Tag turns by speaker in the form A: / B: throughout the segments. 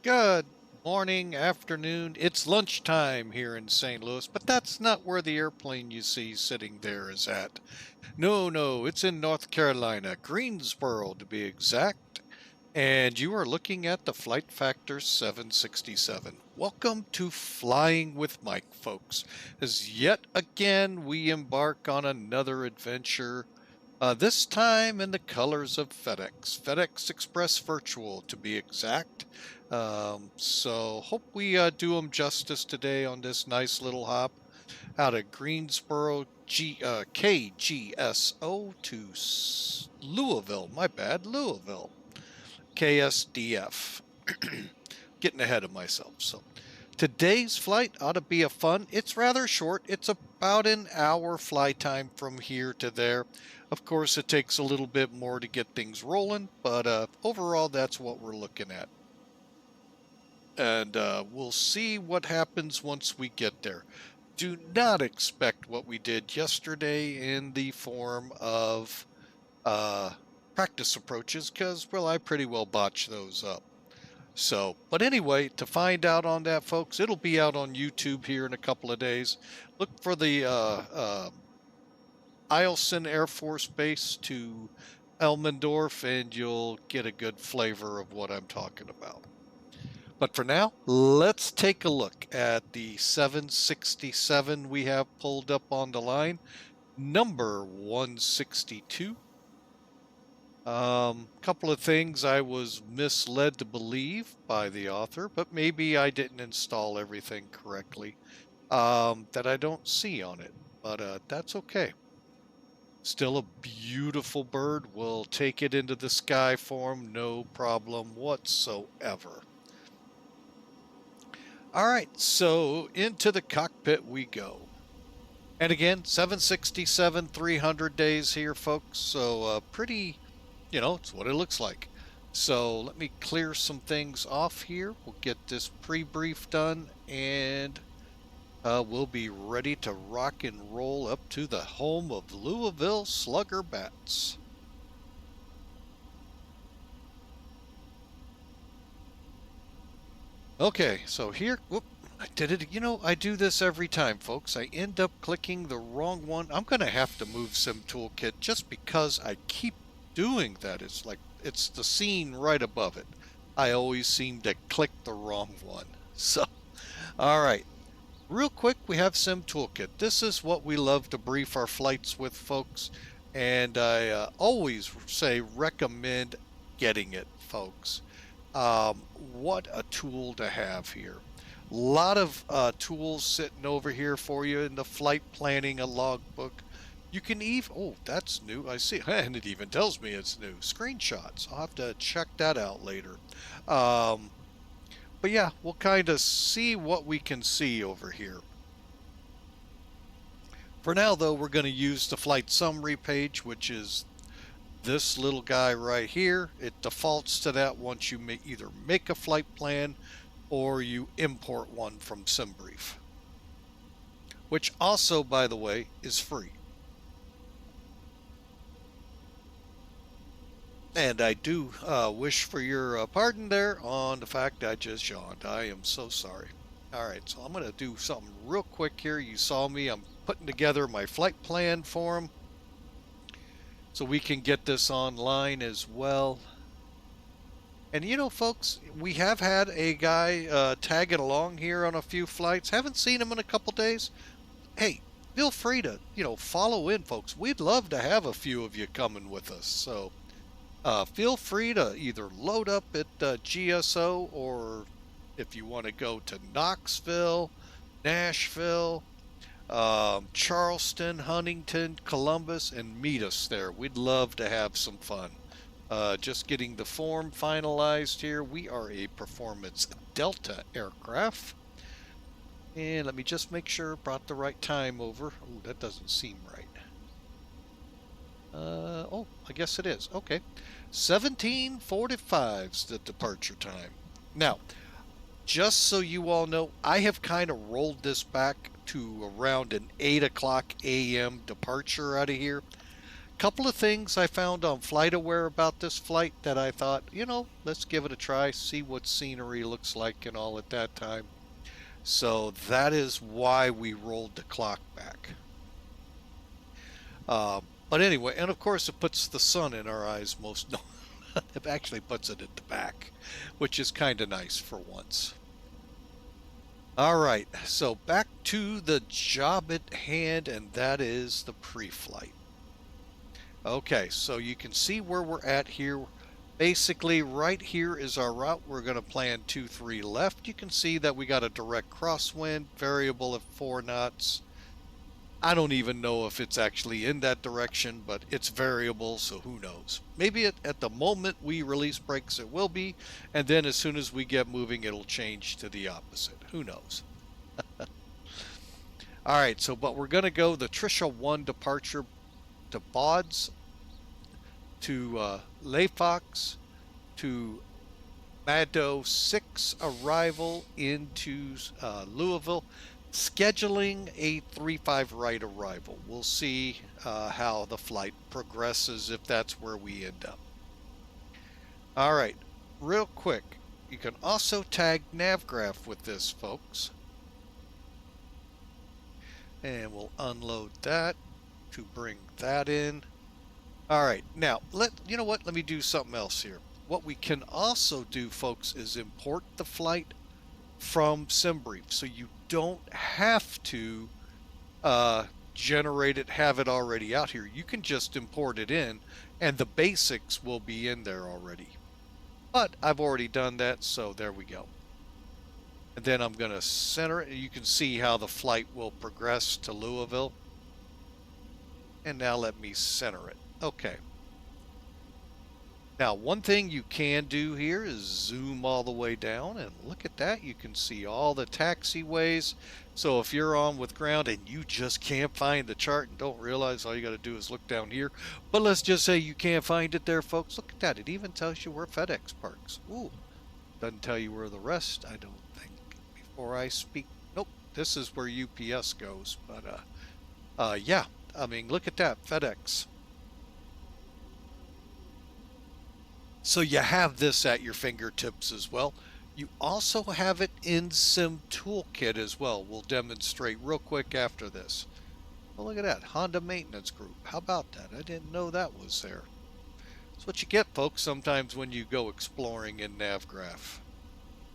A: Good morning, afternoon. It's lunchtime here in St. Louis, but that's not where the airplane you see sitting there is at. No, no, it's in North Carolina, Greensboro to be exact. And you are looking at the Flight Factor 767. Welcome to Flying with Mike, folks, as yet again we embark on another adventure. This time in the colors of FedEx Express Virtual to be exact. So hope we do them justice today on this nice little hop out of Greensboro, KGSO to Louisville. My bad, Louisville. KSDF. Getting ahead of myself. So today's flight ought to be a fun. It's rather short. It's about an hour flight time from here to there. Of course, it takes a little bit more to get things rolling, but overall, that's what we're looking at. And we'll see what happens once we get there. Do not expect what we did yesterday in the form of practice approaches, because, well, I pretty well botched those up. So, but anyway, to find out on that, folks, it'll be out on YouTube here in a couple of days. Look for the Eielson Air Force Base to Elmendorf, and you'll get a good flavor of what I'm talking about. But for now, let's take a look at the 767 we have pulled up on the line, number 162. Couple of things I was misled to believe by the author, but maybe I didn't install everything correctly that I don't see on it, but that's okay. Still a beautiful bird. We'll take it into the sky form, no problem whatsoever. All right, so into the cockpit we go. And again, 767, 300 days here, folks, so pretty... it's what it looks like. So let me clear some things off here. We'll get this pre-brief done, and we'll be ready to rock and roll up to the home of Louisville Slugger Bats. Okay, so here, whoop, I did it. I do this every time, folks. I end up clicking the wrong one. I'm going to have to move Sim Toolkit just because I keep doing that. It's like it's the scene right above it. I always seem to click the wrong one. So, all right. Real quick, we have Sim Toolkit. This is what we love to brief our flights with, folks. And I always say recommend getting it, folks. What a tool to have here. A lot of tools sitting over here for you in the flight planning, a logbook. You can even, oh, that's new. I see, and it even tells me it's new. Screenshots. I'll have to check that out later. But yeah, we'll kind of see what we can see over here. For now, though, we're going to use the flight summary page, which is this little guy right here. It defaults to that once you either make a flight plan or you import one from SimBrief, which also, by the way, is free. And I do wish for your pardon there on the fact I just yawned. I am so sorry. All right, so I'm going to do something real quick here. You saw me. I'm putting together my flight plan for him so we can get this online as well. And folks, we have had a guy tagging along here on a few flights. Haven't seen him in a couple days. Hey, feel free to, follow in, folks. We'd love to have a few of you coming with us. So feel free to either load up at GSO, or if you want to go to Knoxville, Nashville, Charleston, Huntington, Columbus, and meet us there. We'd love to have some fun. Just getting the form finalized here. We are a Performance Delta aircraft. And let me just make sure I brought the right time over. Oh, that doesn't seem right. Oh, I guess it is. Okay. 17:45 is the departure time. Now, just so you all know, I have kind of rolled this back to around an 8 o'clock a.m. departure out of here. Couple of things I found on FlightAware about this flight that I thought, let's give it a try, see what scenery looks like and all at that time. So that is why we rolled the clock back. But anyway, and of course it puts the sun in our eyes most. It actually puts it at the back, which is kind of nice for once. All right, so back to the job at hand, and that is the pre-flight. Okay, so you can see where we're at here. Basically, right here is our route. We're going to plan 2-3 left. You can see that we got a direct crosswind, variable at 4 knots. I don't even know if it's actually in that direction, but it's variable, so who knows. Maybe at the moment we release brakes it will be, and then as soon as we get moving it'll change to the opposite. Who knows? All right, so but we're going to go the Trisha 1 departure to BAWDS, to LAFOX, to Mado 6 arrival into Louisville, scheduling a 3-5 right arrival. We'll see how the flight progresses if that's where we end up. All right, real quick, you can also tag NavGraph with this, folks. And we'll unload that to bring that in. All right, now you know what? Let me do something else here. What we can also do, folks, is import the flight from SimBrief, so you don't have to generate it, have it already out here. You can just import it in, and the basics will be in there already. But I've already done that, so there we go. And then I'm going to center it, and you can see how the flight will progress to Louisville. And now let me center it. Okay. Now, one thing you can do here is zoom all the way down, and look at that. You can see all the taxiways. So if you're on with ground and you just can't find the chart and don't realize, all you got to do is look down here. But let's just say you can't find it there, folks. Look at that. It even tells you where FedEx parks. Ooh, doesn't tell you where the rest, I don't think. Before I speak, nope, this is where UPS goes. But yeah, I mean, look at that, FedEx. So you have this at your fingertips as well. You also have it in Sim Toolkit as well. We'll demonstrate real quick after this. Well, look at that, Honda Maintenance Group. How about that? I didn't know that was there. That's what you get, folks, sometimes when you go exploring in NavGraph.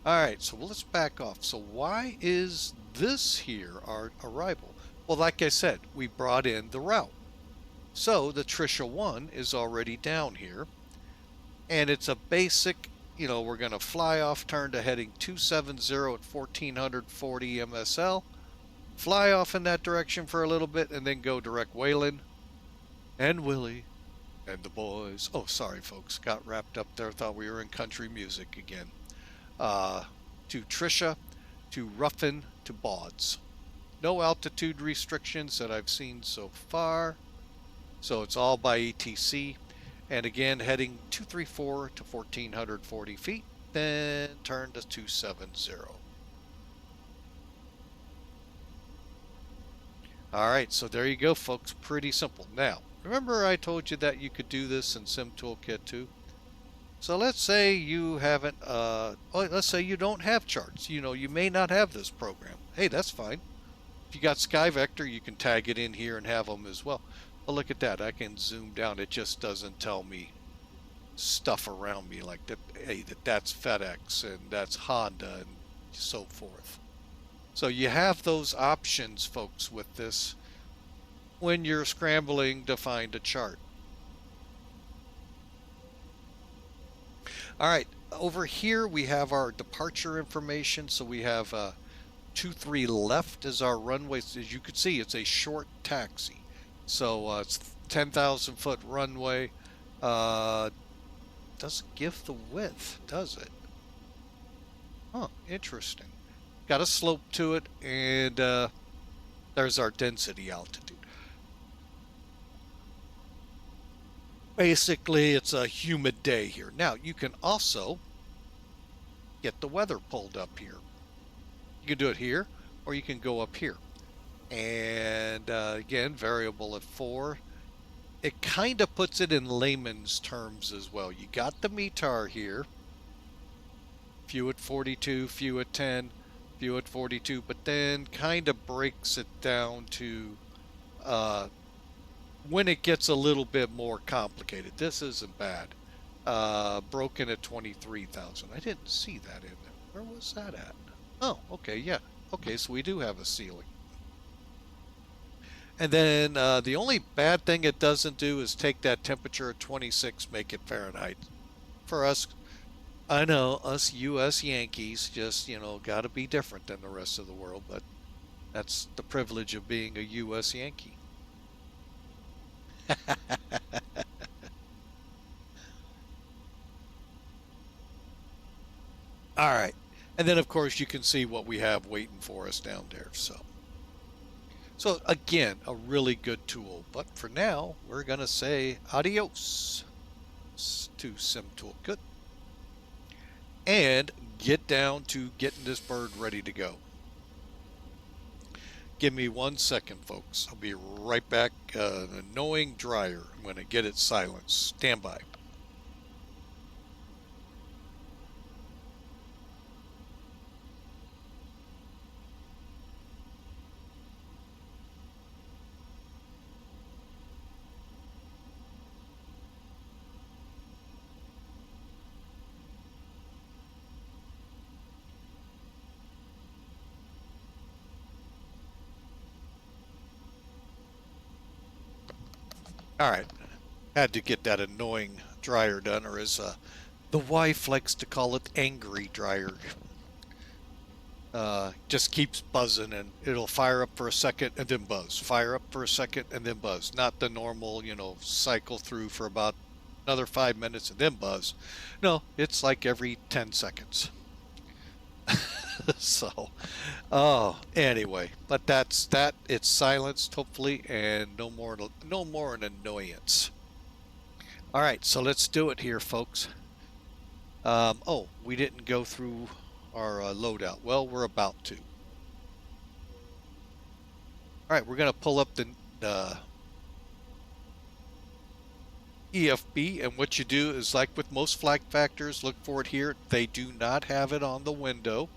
A: All right, so let's back off. So why is this here our arrival? Well, like I said, we brought in the route. So the Trisha 1 is already down here. And it's a basic, we're going to fly off, turn to heading 270 at 1440 MSL, fly off in that direction for a little bit, and then go direct Waylon and Willie and the boys. Oh, sorry, folks, got wrapped up there. Thought we were in country music again. To Trisha, to Ruffin, to BAWDS. No altitude restrictions that I've seen so far. So it's all by ETC. And again, heading 234 to 1440 feet, then turn to 270. All right, so there you go, folks. Pretty simple. Now, remember I told you that you could do this in Sim Toolkit too? So let's say you haven't, let's say you don't have charts. You may not have this program. Hey, that's fine. If you got SkyVector, you can tag it in here and have them as well. But look at that. I can zoom down. It just doesn't tell me stuff around me like that. Hey, that's FedEx and that's Honda and so forth. So you have those options, folks, with this when you're scrambling to find a chart. All right, over here we have our departure information. So we have 23 left as our runway. As you can see, it's a short taxi. So it's 10,000 foot runway. Doesn't give the width, does it? Huh, interesting. Got a slope to it, and there's our density altitude. Basically, it's a humid day here. Now, you can also get the weather pulled up here. You can do it here, or you can go up here. And again, variable at 4. it kind of puts it in layman's terms as well. You got the METAR here, few at 42, few at 10, few at 42, but then kind of breaks it down to when it gets a little bit more complicated. This isn't bad. Broken at 23,000. I didn't see that in there. Where was that at? Oh, okay, yeah. Okay, so we do have a ceiling. And then the only bad thing it doesn't do is take that temperature at 26, make it Fahrenheit. For us, I know, us U.S. Yankees just, got to be different than the rest of the world, but that's the privilege of being a U.S. Yankee. All right. And then, of course, you can see what we have waiting for us down there. So again, a really good tool. But for now, we're going to say adios to SimToolkit and get down to getting this bird ready to go. Give me 1 second, folks. I'll be right back. An annoying dryer. I'm going to get it silenced. Stand by. All right. Had to get that annoying dryer done, or as the wife likes to call it, angry dryer. Just keeps buzzing, and it'll fire up for a second and then buzz. Fire up for a second and then buzz. Not the normal, cycle through for about another 5 minutes and then buzz. No, it's like every 10 seconds. So, anyway, but that's that. It's silenced, hopefully, and no more an annoyance. All right, so let's do it here, folks. Oh, we didn't go through our loadout. Well, we're about to. All right, we're going to pull up the EFB, and what you do is, like with most flag factors, look for it here. They do not have it on the window.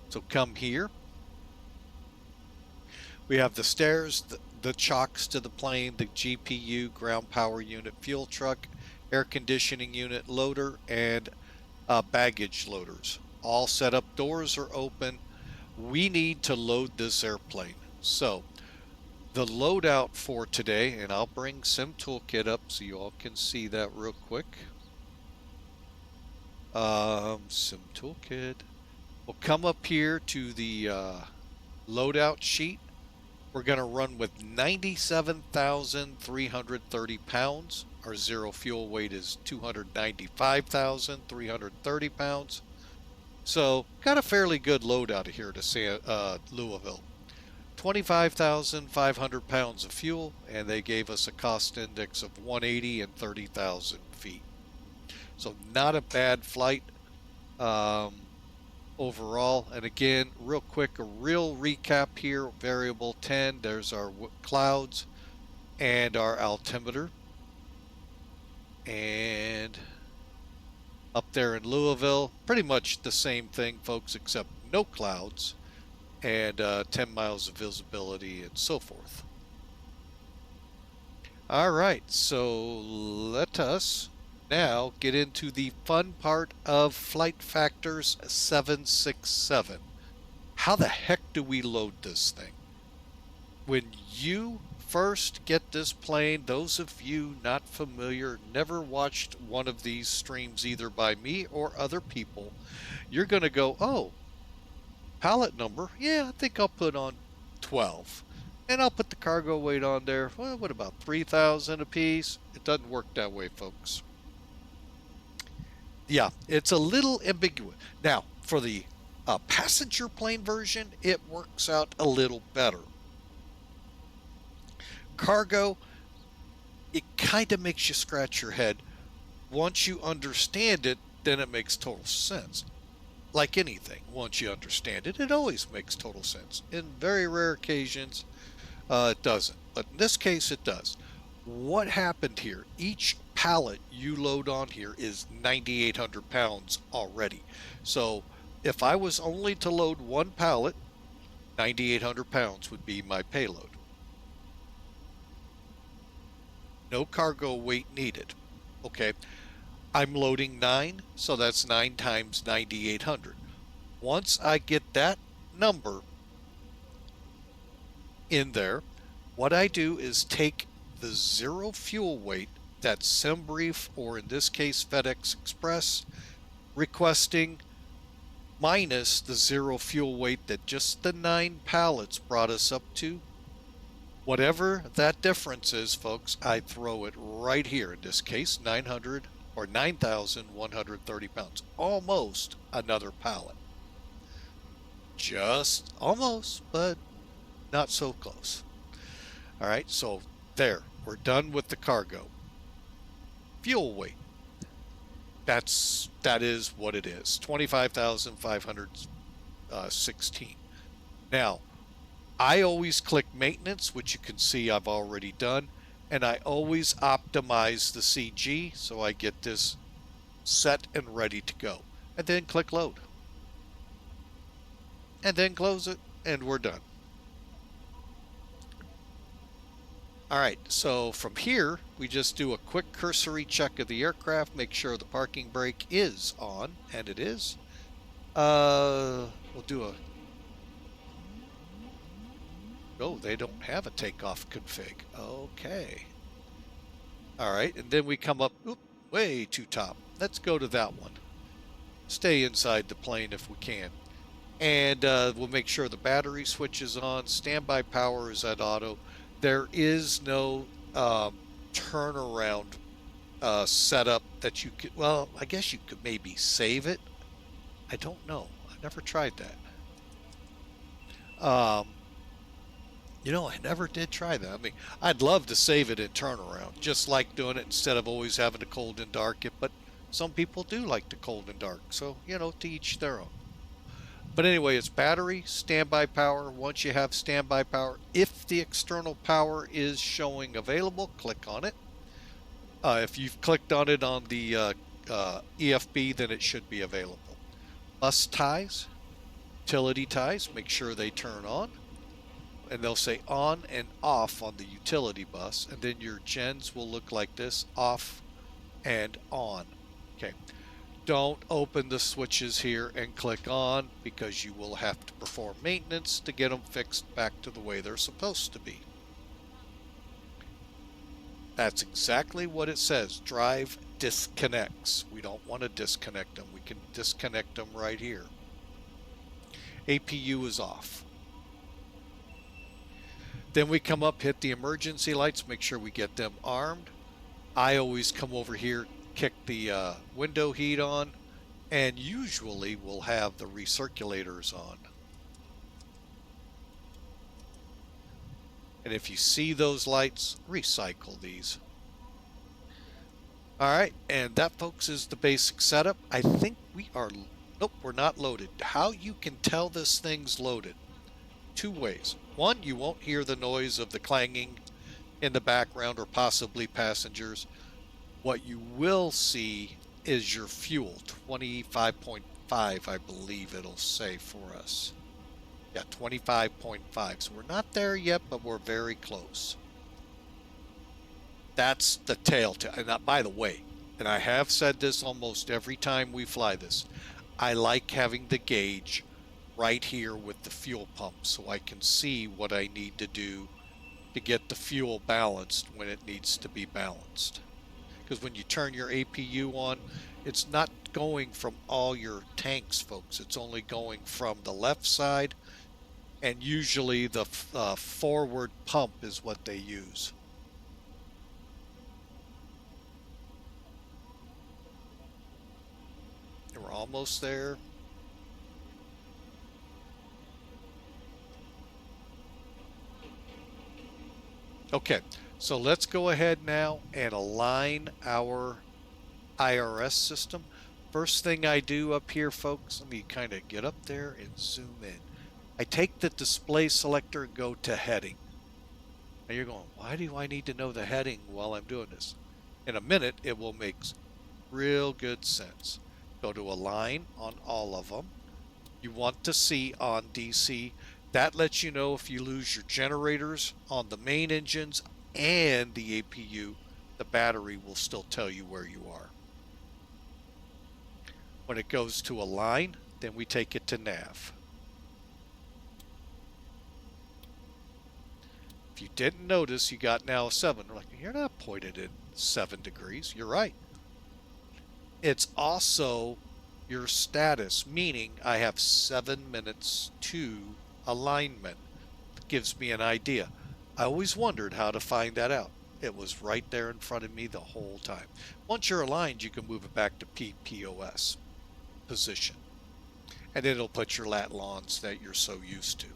A: So come here. We have the stairs, the chocks to the plane, the GPU, ground power unit, fuel truck, air conditioning unit, loader, and baggage loaders. All set up. Doors are open. We need to load this airplane. So the loadout for today, and I'll bring SimToolkit up so you all can see that real quick. SimToolkit. We'll come up here to the loadout sheet. We're going to run with 97,330 pounds. Our zero fuel weight is 295,330 pounds. So got a fairly good load out of here to Louisville. 25,500 pounds of fuel, and they gave us a cost index of 180 and 30,000 feet. So not a bad flight overall. And again, real quick, a real recap here. Variable 10, there's our clouds and our altimeter. And up there in Louisville, pretty much the same thing, folks, except no clouds and 10 miles of visibility and so forth. All right, so let us now get into the fun part of Flight Factors 767. How the heck do we load this thing? When you first get this plane, those of you not familiar, never watched one of these streams either by me or other people, you're going to go, oh, pallet number, yeah, I think I'll put on 12. And I'll put the cargo weight on there. Well, what about 3,000 a piece? It doesn't work that way, folks. Yeah, it's a little ambiguous. Now, for the passenger plane version, it works out a little better. Cargo, it kind of makes you scratch your head. Once you understand it, then it makes total sense. Like anything, once you understand it, it always makes total sense. In very rare occasions, it doesn't. But in this case, it does. what happened here? Each pallet you load on here is 9,800 pounds already. So if I was only to load one pallet, 9,800 pounds would be my payload. No cargo weight needed. Okay, I'm loading 9, so that's 9 times 9,800. Once I get that number in there, what I do is take the zero fuel weight that SimBrief, or in this case FedEx Express, requesting, minus the zero fuel weight that just the 9 pallets brought us up to. Whatever that difference is, folks, I throw it right here. In this case, 900 or 9,130 pounds. Almost another pallet. Just almost, but not so close. All right, so there, we're done with the cargo. Fuel weight. That is what it is. 25,516. Now, I always click maintenance, which you can see I've already done, and I always optimize the CG so I get this set and ready to go. And then click load. And then close it, and we're done. All right, so from here, we just do a quick cursory check of the aircraft, make sure the parking brake is on, and it is. We'll do a... Oh, they don't have a takeoff config. Okay. All right, and then we come up, way too top. Let's go to that one. Stay inside the plane if we can. And we'll make sure the battery switch is on. Standby power is at auto. There is no turnaround setup that you could, well, I guess you could maybe save it. I don't know. I never tried that. You know, I never did try that. I mean, I'd love to save it in turnaround, just like doing it instead of always having to cold and dark it, but some people do like to cold and dark, so, you know, to each their own. But anyway, it's battery, standby power. Once you have standby power, if the external power is showing available, click on it. If you've clicked on it on the EFB, then it should be available. Bus ties, utility ties, make sure they turn on. And they'll say on and off on the utility bus. And then your gens will look like this, off and on. Okay. Don't open the switches here and click on, because you will have to perform maintenance to get them fixed back to the way they're supposed to be. That's exactly what it says. Drive disconnects. We don't want to disconnect them. We can disconnect them right here. APU is off. Then we come up, hit the emergency lights, make sure we get them armed. I always come over here, kick the window heat on, and usually we'll have the recirculators on. And if you see those lights, recycle these. All right, and that, folks, is the basic setup. I think we are, nope, we're not loaded. How you can tell this thing's loaded? Two ways. One, you won't hear the noise of the clanging in the background or possibly passengers. What you will see is your fuel, 25.5, I believe it'll say for us. Yeah, 25.5. So we're not there yet, but we're very close. That's the tail. And by the way, and I have said this almost every time we fly this, I like having the gauge right here with the fuel pump so I can see what I need to do to get the fuel balanced when it needs to be balanced. Because when you turn your APU on, it's not going from all your tanks, folks. It's only going from the left side, and usually the forward pump is what they use. And we're almost there. Okay, so let's go ahead now and align our IRS system. First thing I do up here, folks, let me kind of get up there and zoom in. I take the display selector and go to heading. And you're going, why do I need to know the heading while I'm doing this? In a minute, it will make real good sense. Go to align on all of them. You want to see on DC. That lets you know if you lose your generators on the main engines and the APU, the battery will still tell you where you are. When it goes to align, then we take it to nav. If you didn't notice, you got now a 7. We're like, you're not pointed at 7 degrees. You're right. It's also your status, meaning I have 7 minutes to alignment. It gives me an idea. I always wondered how to find that out. It was right there in front of me the whole time. Once you're aligned, you can move it back to PPOS position. And it'll put your lat lons that you're so used to.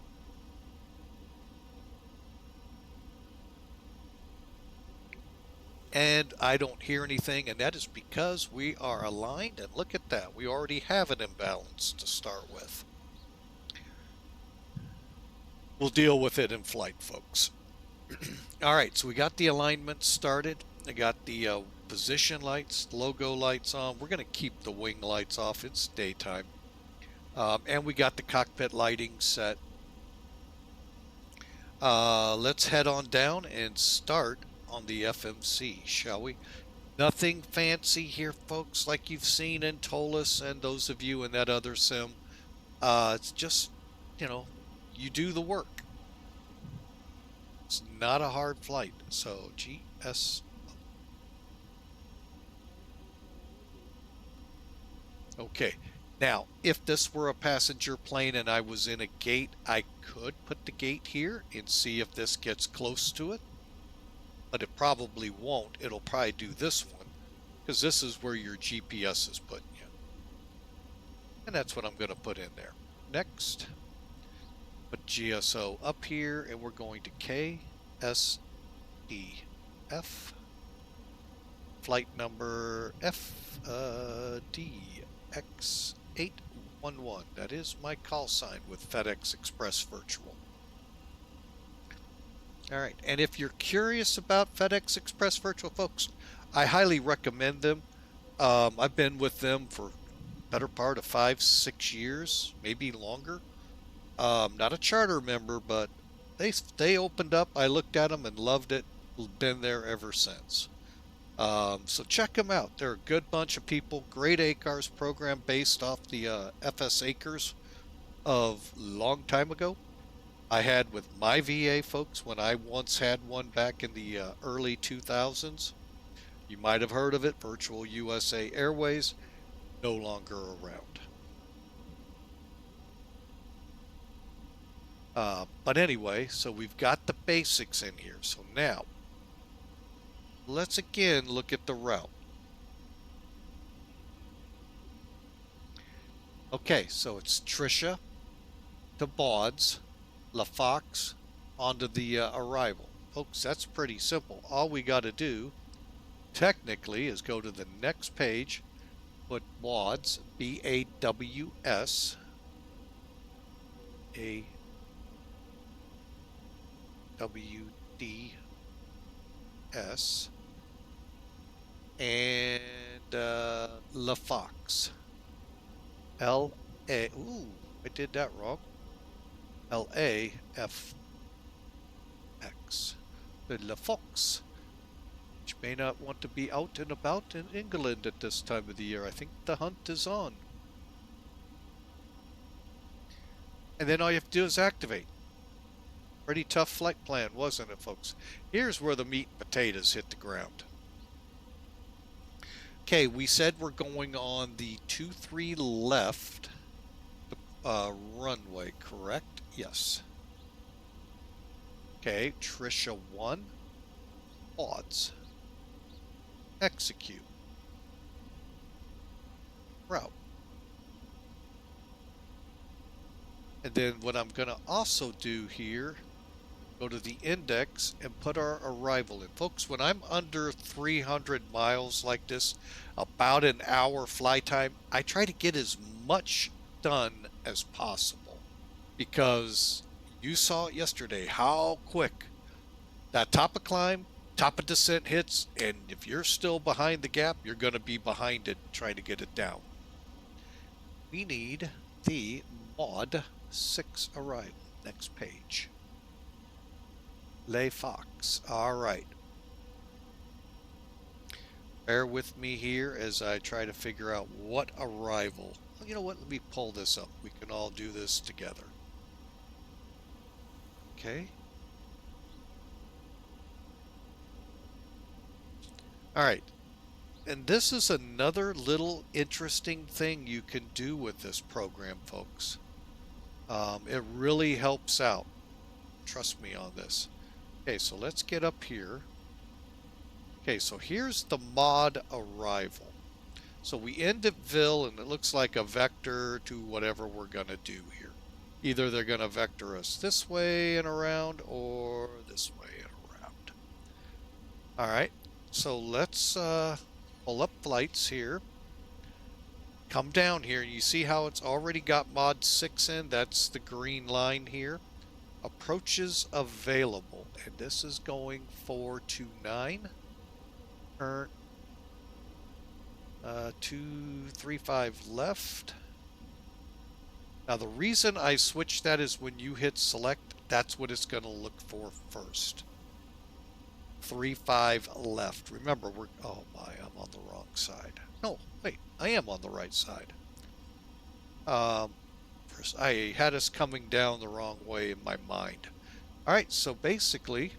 A: And I don't hear anything, and that is because we are aligned, and look at that. We already have an imbalance to start with. We'll deal with it in flight, folks. All right, so we got the alignment started. I got the position lights, logo lights on. We're going to keep the wing lights off. It's daytime. And we got the cockpit lighting set. Let's head on down and start on the FMC, shall we? Nothing fancy here, folks, like you've seen in Int'l and those of you in that other sim. It's just, you know, you do the work. It's not a hard flight. So GS. Okay. Now, if this were a passenger plane and I was in a gate, I could put the gate here and see if this gets close to it. But it probably won't. It'll probably do this one because this is where your GPS is putting you. And that's what I'm going to put in there. Next, put GSO up here, and we're going to KSDF, flight number FDX811. That is my call sign with FedEx Express Virtual. All right, and if you're curious about FedEx Express Virtual, folks, I highly recommend them. I've been with them for better part of 5-6 years, maybe longer. Not a charter member, but they opened up. I looked at them and loved it. Been there ever since. So check them out. They're a good bunch of people. Great ACARS program based off the FS ACARS of long time ago. I had with my VA folks when I once had one back in the early 2000s. You might have heard of it, Virtual USA Airways, no longer around. But anyway, so we've got the basics in here. So now, let's again look at the route. Okay, so it's Tricia to BAWDS, LAFOX onto the arrival. Folks, that's pretty simple. All we got to do, technically, is go to the next page, put BAWDS, B-A-W-S, A-W-D-S, and LAFOX, L-A, ooh, I did that wrong. LAFX, the LAFOX, which may not want to be out and about in England at this time of the year. I think the hunt is on. And then all you have to do is activate. Pretty tough flight plan, wasn't it, folks? Here's where the meat and potatoes hit the ground. Okay, we said we're going on the 23 left runway, correct? Yes. Okay, Tricia 1, BAWDS, execute, route. And then what I'm going to also do here, go to the index and put our arrival in. Folks, when I'm under 300 miles like this, about an hour fly time, I try to get as much done as possible. Because you saw it yesterday, how quick That top of climb, top of descent hits, and if you're still behind the gap, you're going to be behind it trying to get it down. We need the Mod 6 arrival. Next page. LAFOX. All right. Bear with me here as I try to figure out what arrival. Well, you know what? Let me pull this up. We can all do this together. Okay. All right. And this is another little interesting thing you can do with this program, folks. It really helps out. Trust me on this. Okay, so let's get up here. Okay, so here's the mod arrival. So we end at Ville, and it looks like a vector to whatever we're going to do here. Either they're going to vector us this way and around, or this way and around. All right, so let's pull up flights here. Come down here, and you see how it's already got mod 6 in? That's the green line here. Approaches available, and this is going 429. Turn 235 left. Now the reason I switched that is when you hit select, that's what it's going to look for first. 35 left. Remember, oh my, I'm on the wrong side. No, wait, I am on the right side. First, I had us coming down the wrong way in my mind. All right, so basically,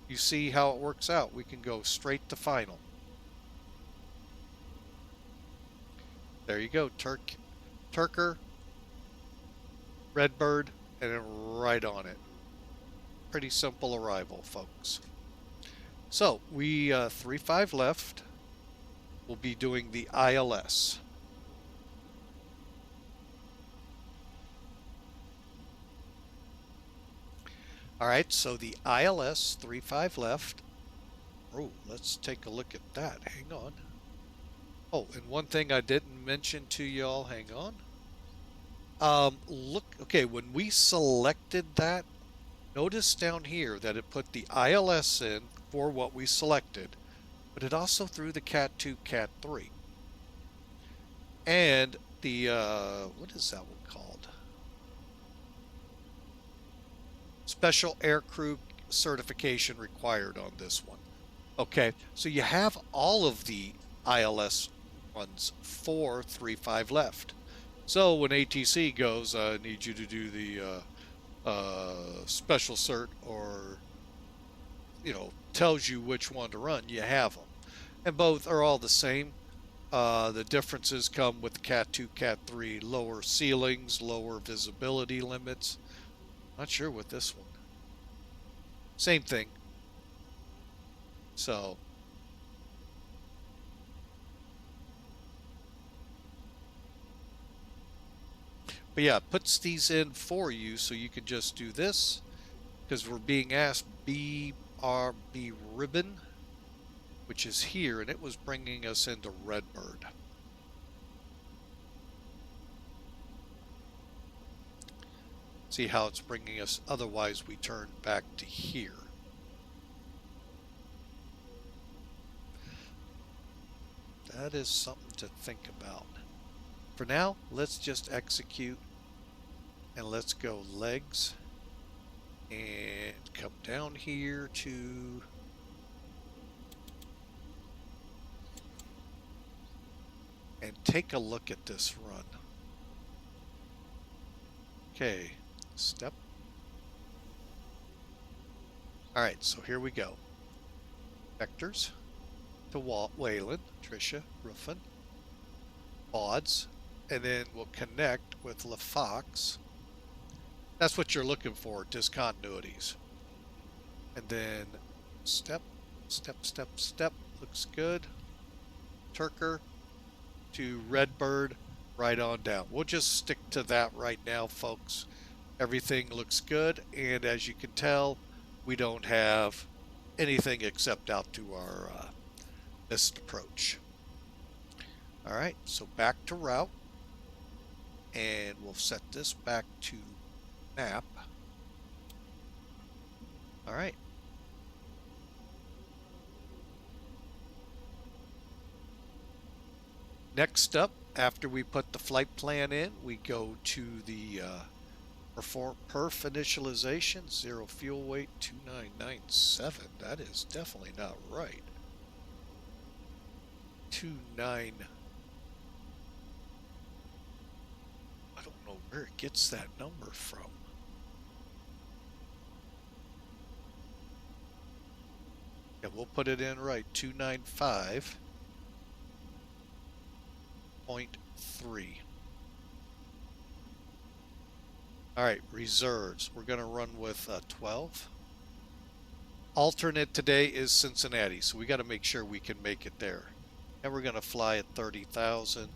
A: you see how it works out. We can go straight to final. There you go, Turker, Redbird, and then right on it. Pretty simple arrival, folks. So we 35 left. We'll be doing the ILS. All right, so the ILS 35 left. Oh, let's take a look at that. Hang on. Oh, and one thing I didn't mention to y'all, hang on. Look, okay, when we selected that, notice down here that it put the ILS in for what we selected, but it also threw the Cat 2, Cat 3. And the, what is that one called? Special Aircrew certification required on this one. Okay, so you have all of the ILS ones 435 left. So when ATC goes, I need you to do the special cert, or tells you which one to run, you have them, and both are all the same. The differences come with the Cat 2, Cat 3, lower ceilings, lower visibility limits. Not sure with this one. Same thing. So but yeah, it puts these in for you, so you can just do this, because we're being asked BRB ribbon, which is here, and it was bringing us into Redbird. See how it's bringing us, otherwise we turn back to here. That is something to think about. For now, let's just execute, and let's go legs and come down here to and take a look at this run. Okay, step. All right, so here we go. Vectors to Wayland, Tricia, Ruffin, BAWDS, and then we'll connect with LAFOX. That's what you're looking for, discontinuities. And then step, step, step, step, looks good. Turker to Redbird, right on down. We'll just stick to that right now, folks. Everything looks good, and as you can tell, we don't have anything except out to our missed approach. All right, so back to route, and we'll set this back to map. All right, Next up, after we put the flight plan in, we go to the perf initialization, 0 fuel weight, 2997. That is definitely not right. 29. I don't know where it gets that number from. Yeah, we'll put it in right, 295.3. All right, reserves. We're going to run with 12. Alternate today is Cincinnati, so we got to make sure we can make it there. And we're going to fly at 30,000.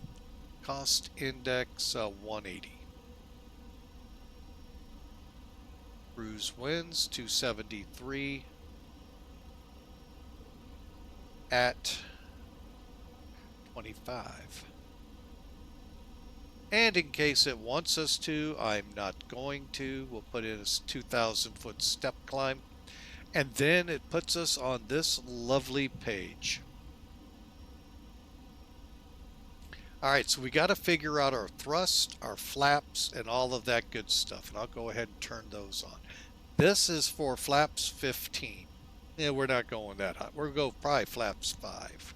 A: Cost index 180. Cruise winds 273 at 25. And in case it wants us to, I'm not going to. We'll put in a 2,000-foot step climb. And then it puts us on this lovely page. All right, so we got to figure out our thrust, our flaps, and all of that good stuff. And I'll go ahead and turn those on. This is for flaps 15. Yeah, we're not going that high. We're going to go probably flaps 5.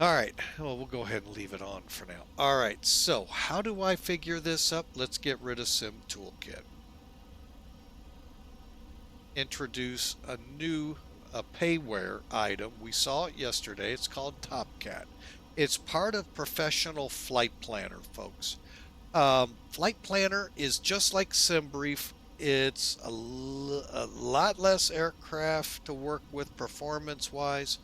A: All right, well, we'll go ahead and leave it on for now. All right, so how do I figure this up? Let's get rid of Sim Toolkit. Introduce a new payware item. We saw it yesterday. It's called TopCat. It's part of Professional Flight Planner, folks. Flight Planner is just like SimBrief. It's a lot less aircraft to work with performance-wise,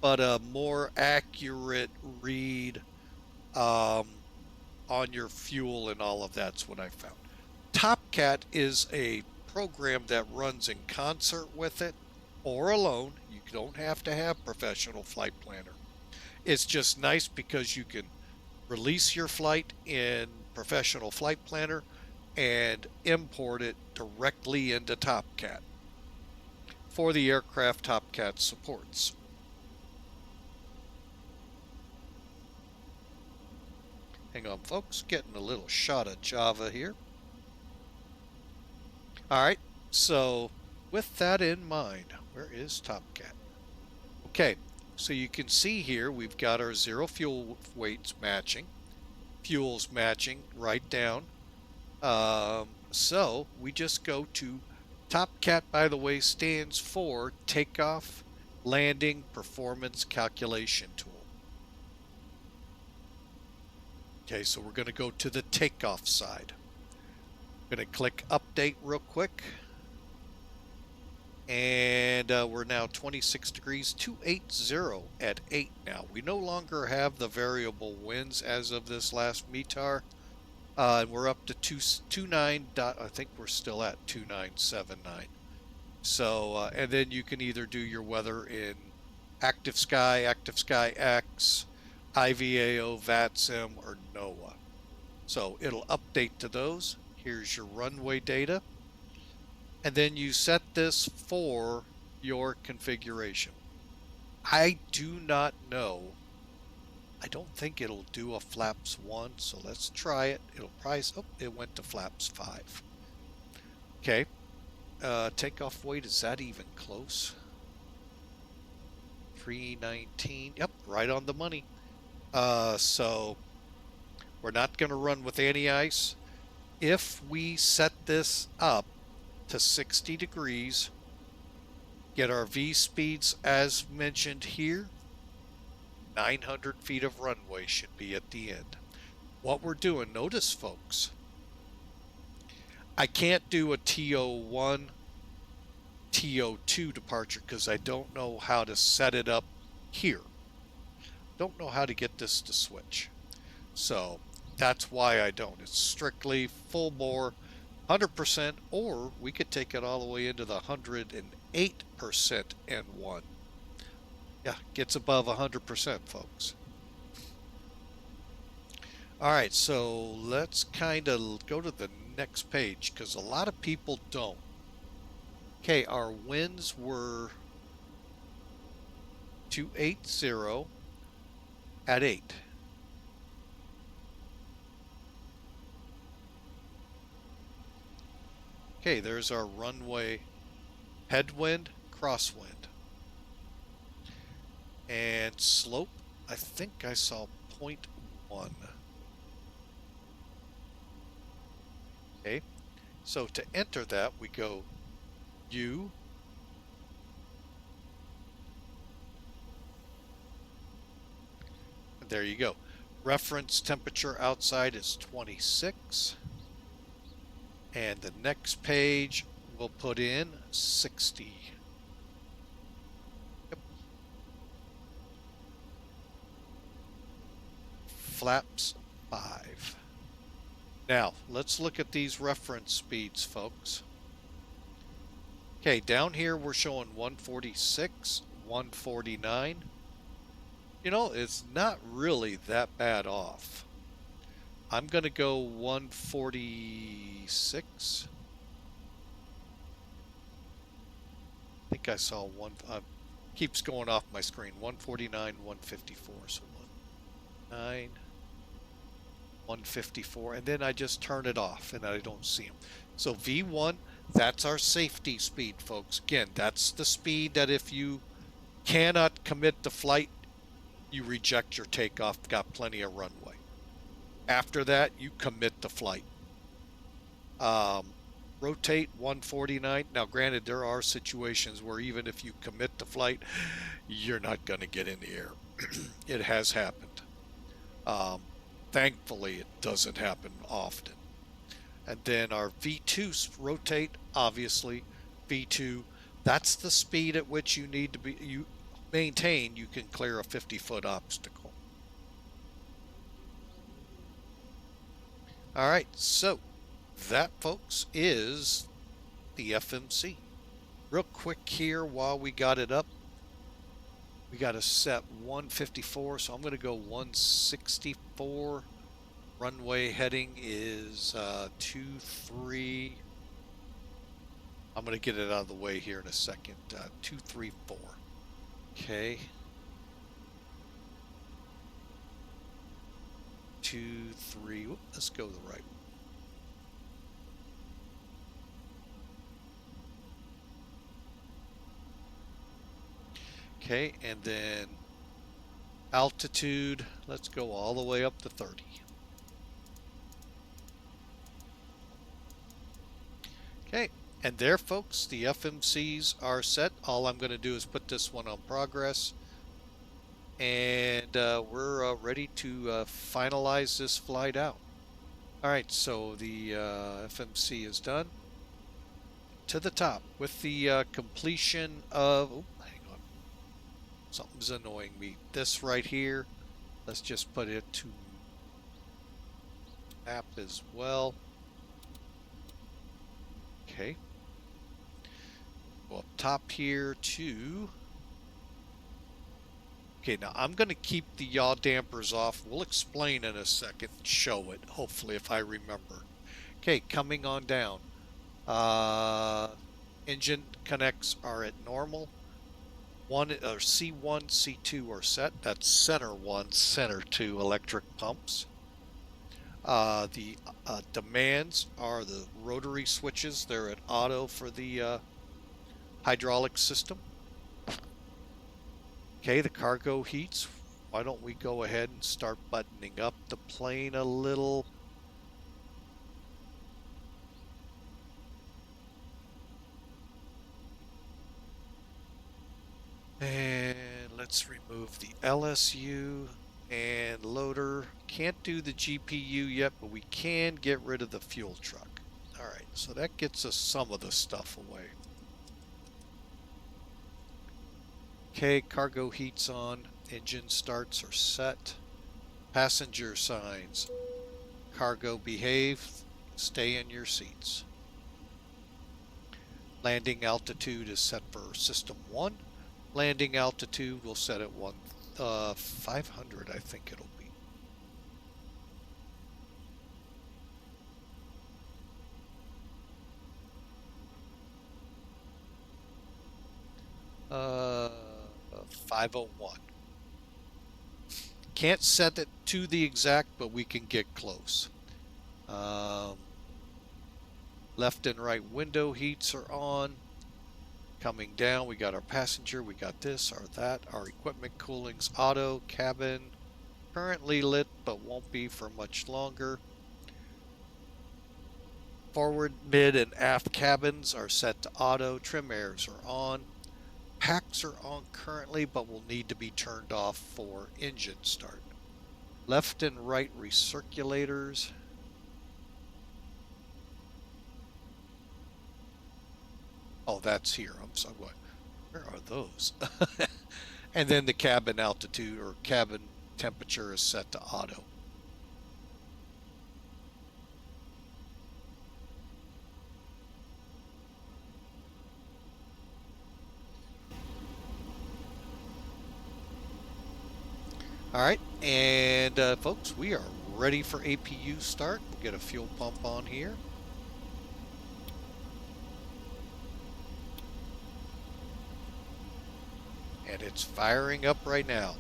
A: but a more accurate read on your fuel and all of that's what I found. TopCat is a program that runs in concert with it or alone. You don't have to have Professional Flight Planner. It's just nice because you can release your flight in Professional Flight Planner and import it directly into TopCat for the aircraft TopCat supports. Hang on, folks, getting a little shot of Java here. All right, so with that in mind, where is TopCat? Okay, so you can see here we've got our 0 fuel weights matching, fuels matching right down. So we just go to TopCat, by the way, stands for Takeoff Landing Performance Calculation Tool. Okay, so we're going to go to the takeoff side. I'm going to click update real quick. And we're now 26 degrees, 280 at 8 now. We no longer have the variable winds as of this last METAR. And we're up to 29. I think we're still at 2979. So, and then you can either do your weather in Active Sky X, IVAO, VATSIM, or NOAA. So it'll update to those. Here's your runway data. And then you set this for your configuration. I do not know. I don't think it'll do a flaps 1, so let's try it. It'll probably, oh, it went to flaps 5. Okay. Takeoff weight, is that even close? 319. Yep, right on the money. So we're not going to run with anti-ice. If we set this up to 60 degrees, get our V speeds as mentioned here, 900 feet of runway should be at the end. What we're doing, notice folks, I can't do a TO1, TO2 departure because I don't know how to set it up here. Don't know how to get this to switch. So that's why I don't. It's strictly full bore, 100%, or we could take it all the way into the 108% N1. Yeah, gets above 100%, folks. All right, so let's kind of go to the next page because a lot of people don't. Okay, our winds were 280 at 8. Okay, there's our runway headwind, crosswind. And slope, I think I saw 0.1. Okay, so to enter that, we go U, and there you go. Reference temperature outside is 26. And the next page, we'll put in 60. Yep. Flaps 5. Now, let's look at these reference speeds, folks. Okay, down here we're showing 146, 149. You know, it's not really that bad off. I'm going to go 146. I think I saw one, keeps going off my screen, 149, 154. So 19, 154, and then I just turn it off and I don't see them. So V1, that's our safety speed, folks. Again, that's the speed that if you cannot commit to flight, you reject your takeoff, got plenty of runway. After that, you commit to flight. Rotate 149. Now, granted, there are situations where even if you commit to flight, you're not going to get in the air. It has happened. Thankfully, it doesn't happen often. And then our V2 rotate, obviously, V2, that's the speed at which you need to be, you maintain, you can clear a 50-foot obstacle. All right, so that, folks, is the FMC. Real quick here while we got it up, we got to set 154, so I'm going to go 164. Runway heading is 23. I'm going to get it out of the way here in a second. 234. Okay. 2, 3. Let's go the right. Okay, and then altitude, let's go all the way up to 30. Okay, and there, folks, the FMCs are set. All I'm going to do is put this one on progress, and we're ready to finalize this flight out. All right, so the FMC is done. To the top with the completion of, oh, hang on, something's annoying me. This right here, let's just put it to map as well. Okay. Go up top here to, okay, now I'm going to keep the yaw dampers off. We'll explain in a second, show it, hopefully, if I remember. Okay, coming on down. Engine connects are at normal. C1, C2 are set. That's center 1, center 2 electric pumps. The demands are the rotary switches. They're at auto for the hydraulic system. Okay, the cargo heats. Why don't we go ahead and start buttoning up the plane a little? And let's remove the LSU and loader. Can't do the GPU yet, but we can get rid of the fuel truck. All right, so that gets us some of the stuff away. Okay, cargo heats on, engine starts are set. Passenger signs. Cargo behave, stay in your seats. Landing altitude is set for system 1. Landing altitude we'll set at 500, I think it'll be. 501. Can't set it to the exact, but we can get close. Left and right window heats are on. Coming down, we got our passenger, we got this, or that. Our equipment cooling's auto. Cabin currently lit, but won't be for much longer. Forward, mid, and aft cabins are set to auto. Trim airs are on. Packs are on currently, but will need to be turned off for engine start. Left and right recirculators. Oh, that's here. I'm sorry. What? Where are those? And then the cabin altitude or cabin temperature is set to auto. All right, and folks, we are ready for APU start. We'll get a fuel pump on here. And it's firing up right now.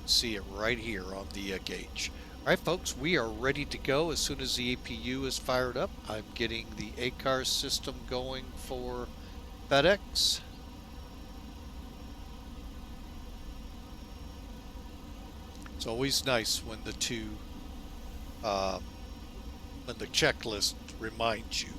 A: See it right here on the gauge. All right, folks, we are ready to go as soon as the APU is fired up. I'm getting the ACARS system going for FedEx. It's always nice when the checklist reminds you.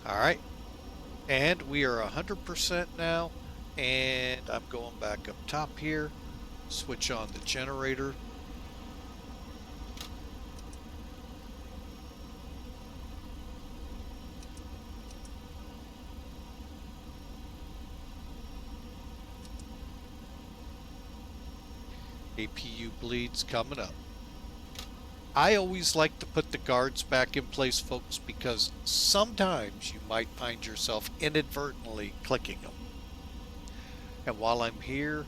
A: All right, and we are 100% now, and I'm going back up top here, switch on the generator. APU bleeds coming up. I always like to put the guards back in place, folks, because sometimes you might find yourself inadvertently clicking them. And while I'm here,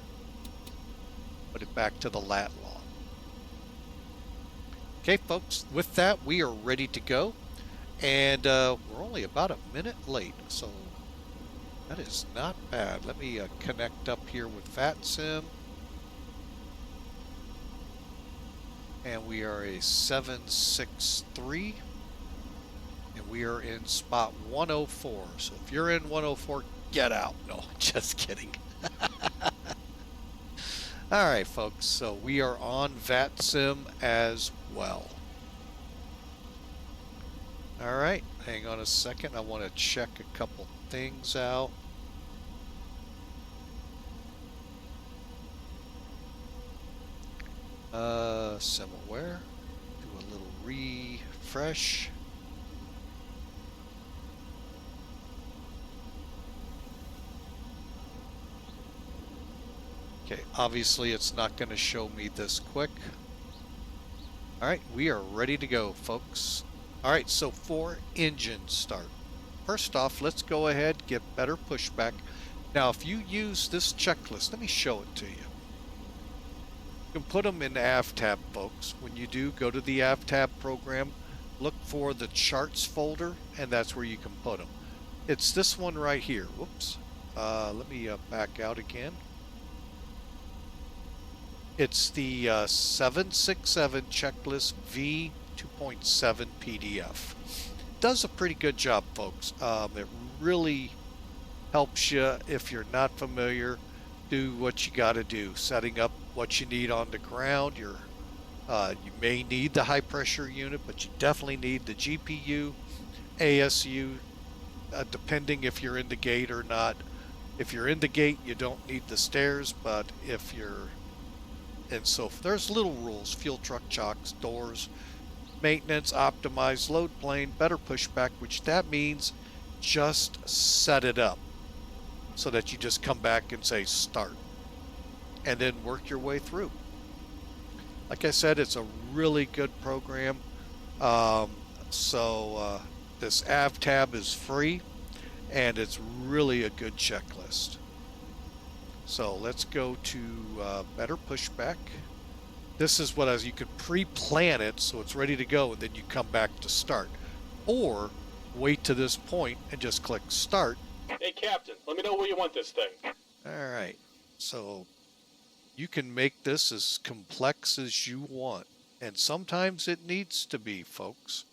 A: put it back to the lat long. Okay, folks, with that, we are ready to go. And we're only about a minute late, so that is not bad. Let me connect up here with VATSIM. And we are a 763, and we are in spot 104. So if you're in 104, get out. No, just kidding. All right, folks, so we are on VATSIM as well. All right, hang on a second. I want to check a couple things out. Somewhere, do a little refresh. Okay, obviously it's not going to show me this quick. All right, we are ready to go, folks. All right, so for engine start. First off, let's go ahead, get better pushback. Now, if you use this checklist, let me show it to you. You can put them in aft tab, folks. When you do, go to the aft tab program, look for the charts folder, and that's where you can put them. It's this one right here. Whoops. Let me back out again. It's the 767 checklist V 2.7 PDF. Does a pretty good job, folks. It really helps you if you're not familiar. Do what you got to do, setting up what you need on the ground. You may need the high pressure unit, but you definitely need the GPU, ASU, depending if you're in the gate or not. If you're in the gate, you don't need the stairs, but if you're, and so there's little rules: fuel truck chocks, doors, maintenance, optimize, load plane, better pushback, which that means just set it up so that you just come back and say start. and then work your way through. Like I said, it's a really good program. This AV tab is free, and it's really a good checklist. So let's go to better pushback. This is what you could pre-plan it so it's ready to go, and then you come back to start. Or wait to this point and just click start.
B: Hey, Captain, let me know where you want this thing.
A: All right. So you can make this as complex as you want. And sometimes it needs to be, folks.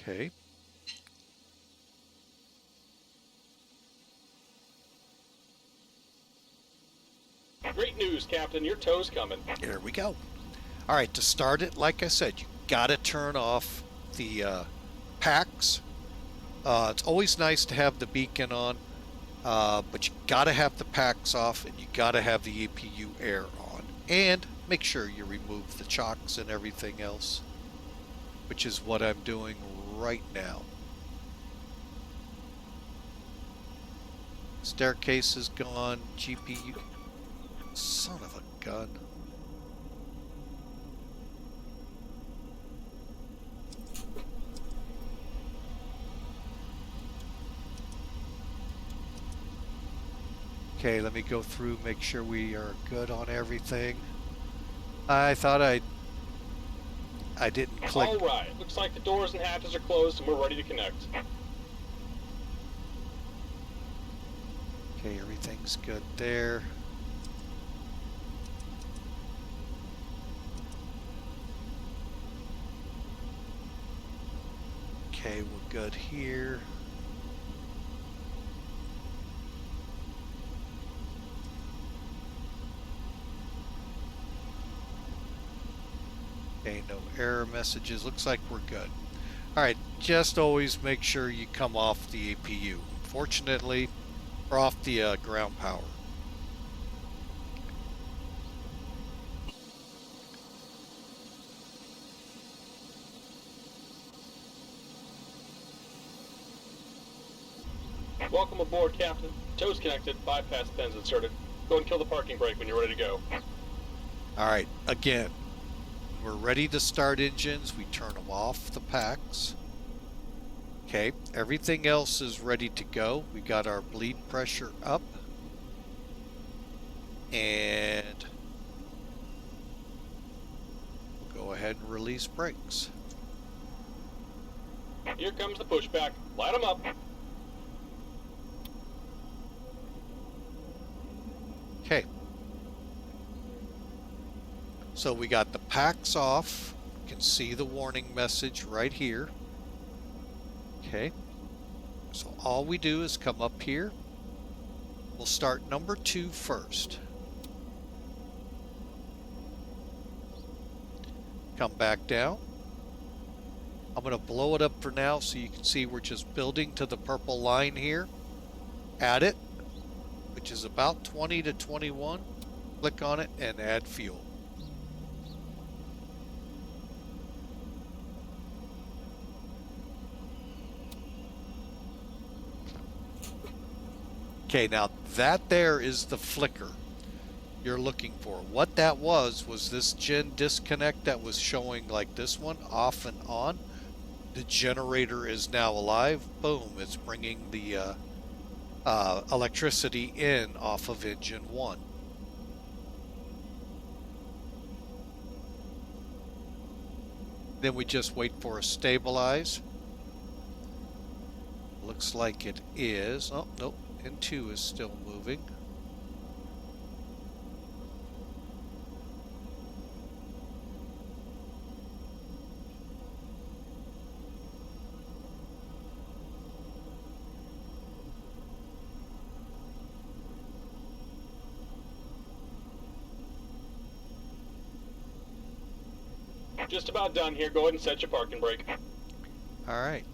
A: Okay.
B: Great news, Captain. Your tow's coming.
A: There we go. All right, to start it, like I said, you got to turn off the packs. It's always nice to have the beacon on, but you got to have the packs off, and you got to have the APU air on. And make sure you remove the chocks and everything else, which is what I'm doing right now. Staircase is gone. GPU. Son of a gun. Okay, let me go through, make sure we are good on everything. I thought I didn't click.
B: All right, looks like the doors and hatches are closed and we're ready to connect.
A: Okay, everything's good there. Okay, we're good here. Okay, no error messages. Looks like we're good. Alright, just always make sure you come off the APU. Fortunately, we're off the ground power.
B: Welcome aboard, Captain. Tow's connected, bypass pins inserted. Go and kill the parking brake when you're ready to go.
A: Alright, again, we're ready to start engines. We turn them off the packs. Okay, everything else is ready to go. We got our bleed pressure up. And we'll go ahead and release brakes.
B: Here comes the pushback. Light them up.
A: Okay. So we got the packs off. You can see the warning message right here. Okay. So all we do is come up here. We'll start number 2 first. Come back down. I'm going to blow it up for now so you can see we're just building to the purple line here. Add it, which is about 20 to 21. Click on it and add fuel. Okay, now that there is the flicker you're looking for. What that was this gen disconnect that was showing like this one, off and on. The generator is now alive. Boom, it's bringing the electricity in off of engine 1. Then we just wait for a stabilize. Looks like it is. Oh, nope. N2 is still moving.
B: Just about done here. Go ahead and set your parking brake.
A: Alright.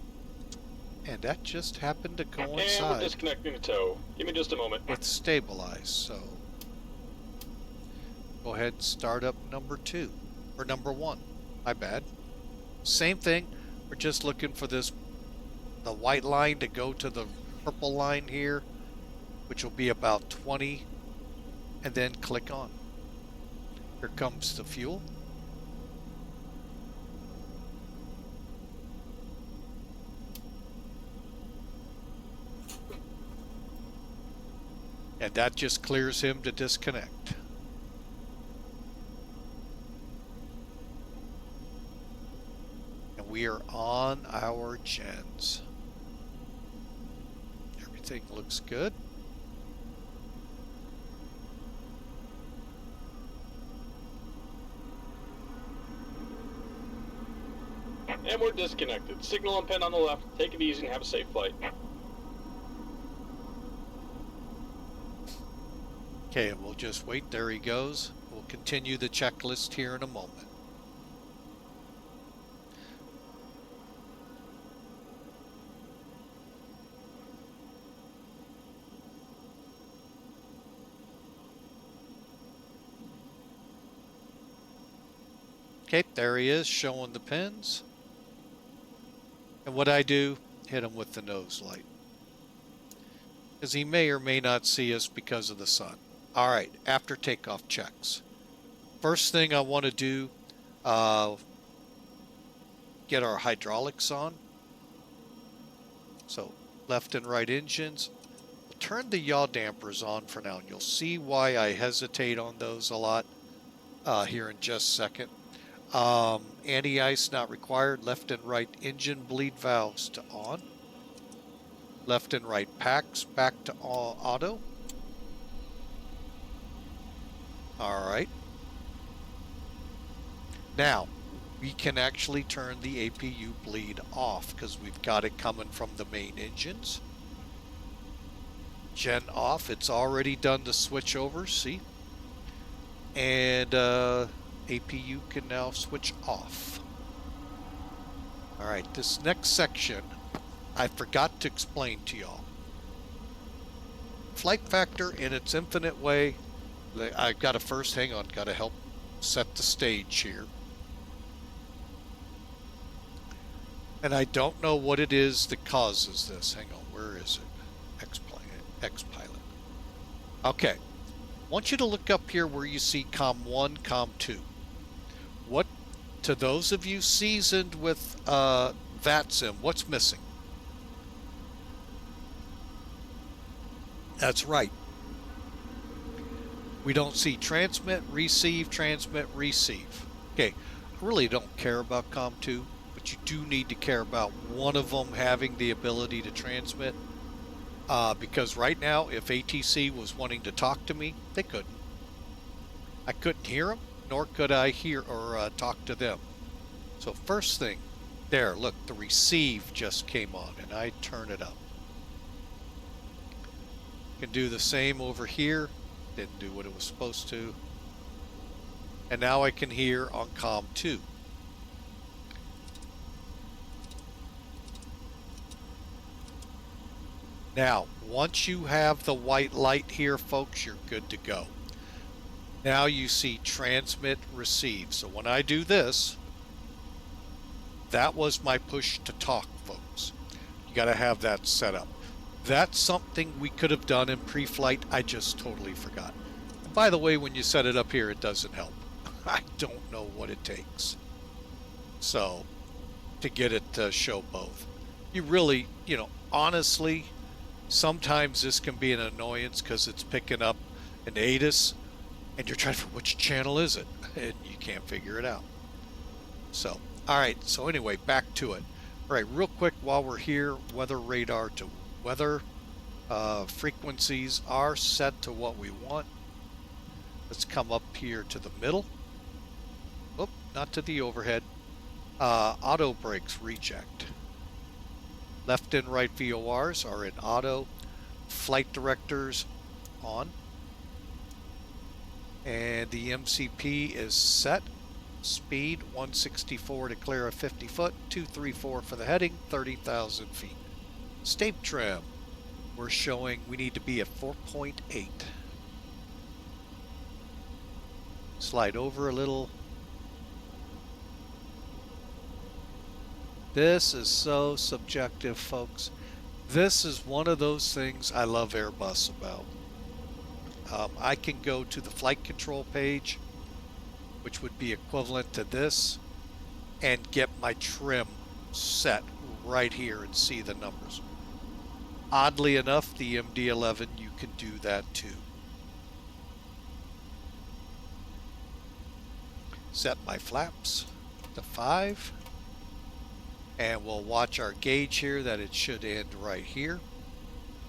A: And that just happened to
B: And we're
A: coincide
B: disconnecting the tow. Give me just a moment.
A: with stabilize, so go ahead and start up number 2, or number 1, my bad. Same thing, we're just looking for the white line to go to the purple line here, which will be about 20, and then click on. Here comes the fuel. And that just clears him to disconnect. And we are on our gens. Everything looks good.
B: And we're disconnected. Signal and pin on the left. Take it easy and have a safe flight.
A: Okay, and we'll just wait. There he goes. We'll continue the checklist here in a moment. Okay, there he is, showing the pins. And what I do, hit him with the nose light, because he may or may not see us because of the sun. All right, after takeoff checks. First thing I want to do, get our hydraulics on. So left and right engines. We'll turn the yaw dampers on for now, and you'll see why I hesitate on those a lot here in just a second. Anti-ice not required. Left and right engine bleed valves to on. Left and right packs back to auto. All right. Now, we can actually turn the APU bleed off because we've got it coming from the main engines. Gen off. It's already done the switch over, see? And APU can now switch off. All right, this next section, I forgot to explain to y'all. Flight factor in its infinite way. I've got to first, hang on, got to help set the stage here. And I don't know what it is that causes this. Hang on, where is it? X-Pilot. Okay, I want you to look up here where you see COM 1, COM 2. What, to those of you seasoned with VATSIM, what's missing? That's right. We don't see transmit, receive, transmit, receive. Okay, I really don't care about COM 2, but you do need to care about one of them having the ability to transmit. Because right now, if ATC was wanting to talk to me, they couldn't. I couldn't hear them, nor could I hear or talk to them. So first thing, there, look, the receive just came on, and I turn it up. Can do the same over here. Didn't do what it was supposed to. And now I can hear on COM 2. Now, once you have the white light here, folks, you're good to go. Now you see transmit, receive. So when I do this, that was my push to talk, folks. You got to have that set up. That's something we could have done in pre-flight. I just totally forgot. And by the way, when you set it up here, it doesn't help. I don't know what it takes. So, to get it to show both. You really, honestly, sometimes this can be an annoyance because it's picking up an ATIS and you're trying to figure which channel is it, and you can't figure it out. So, all right. So anyway, back to it. All right, real quick while we're here, weather radar to weather. Frequencies are set to what we want. Let's come up here to the middle. Oop, not to the overhead. Auto brakes reject. Left and right VORs are in auto. Flight directors on. And the MCP is set. Speed 164 to clear a 50 foot, 234 for the heading, 30,000 feet. State trim, we're showing we need to be at 4.8. Slide over a little. This is so subjective, folks. This is one of those things I love Airbus about. I can go to the flight control page, which would be equivalent to this, and get my trim set right here and see the numbers. Oddly enough, the MD-11, you can do that too. Set my flaps to 5, and we'll watch our gauge here that it should end right here.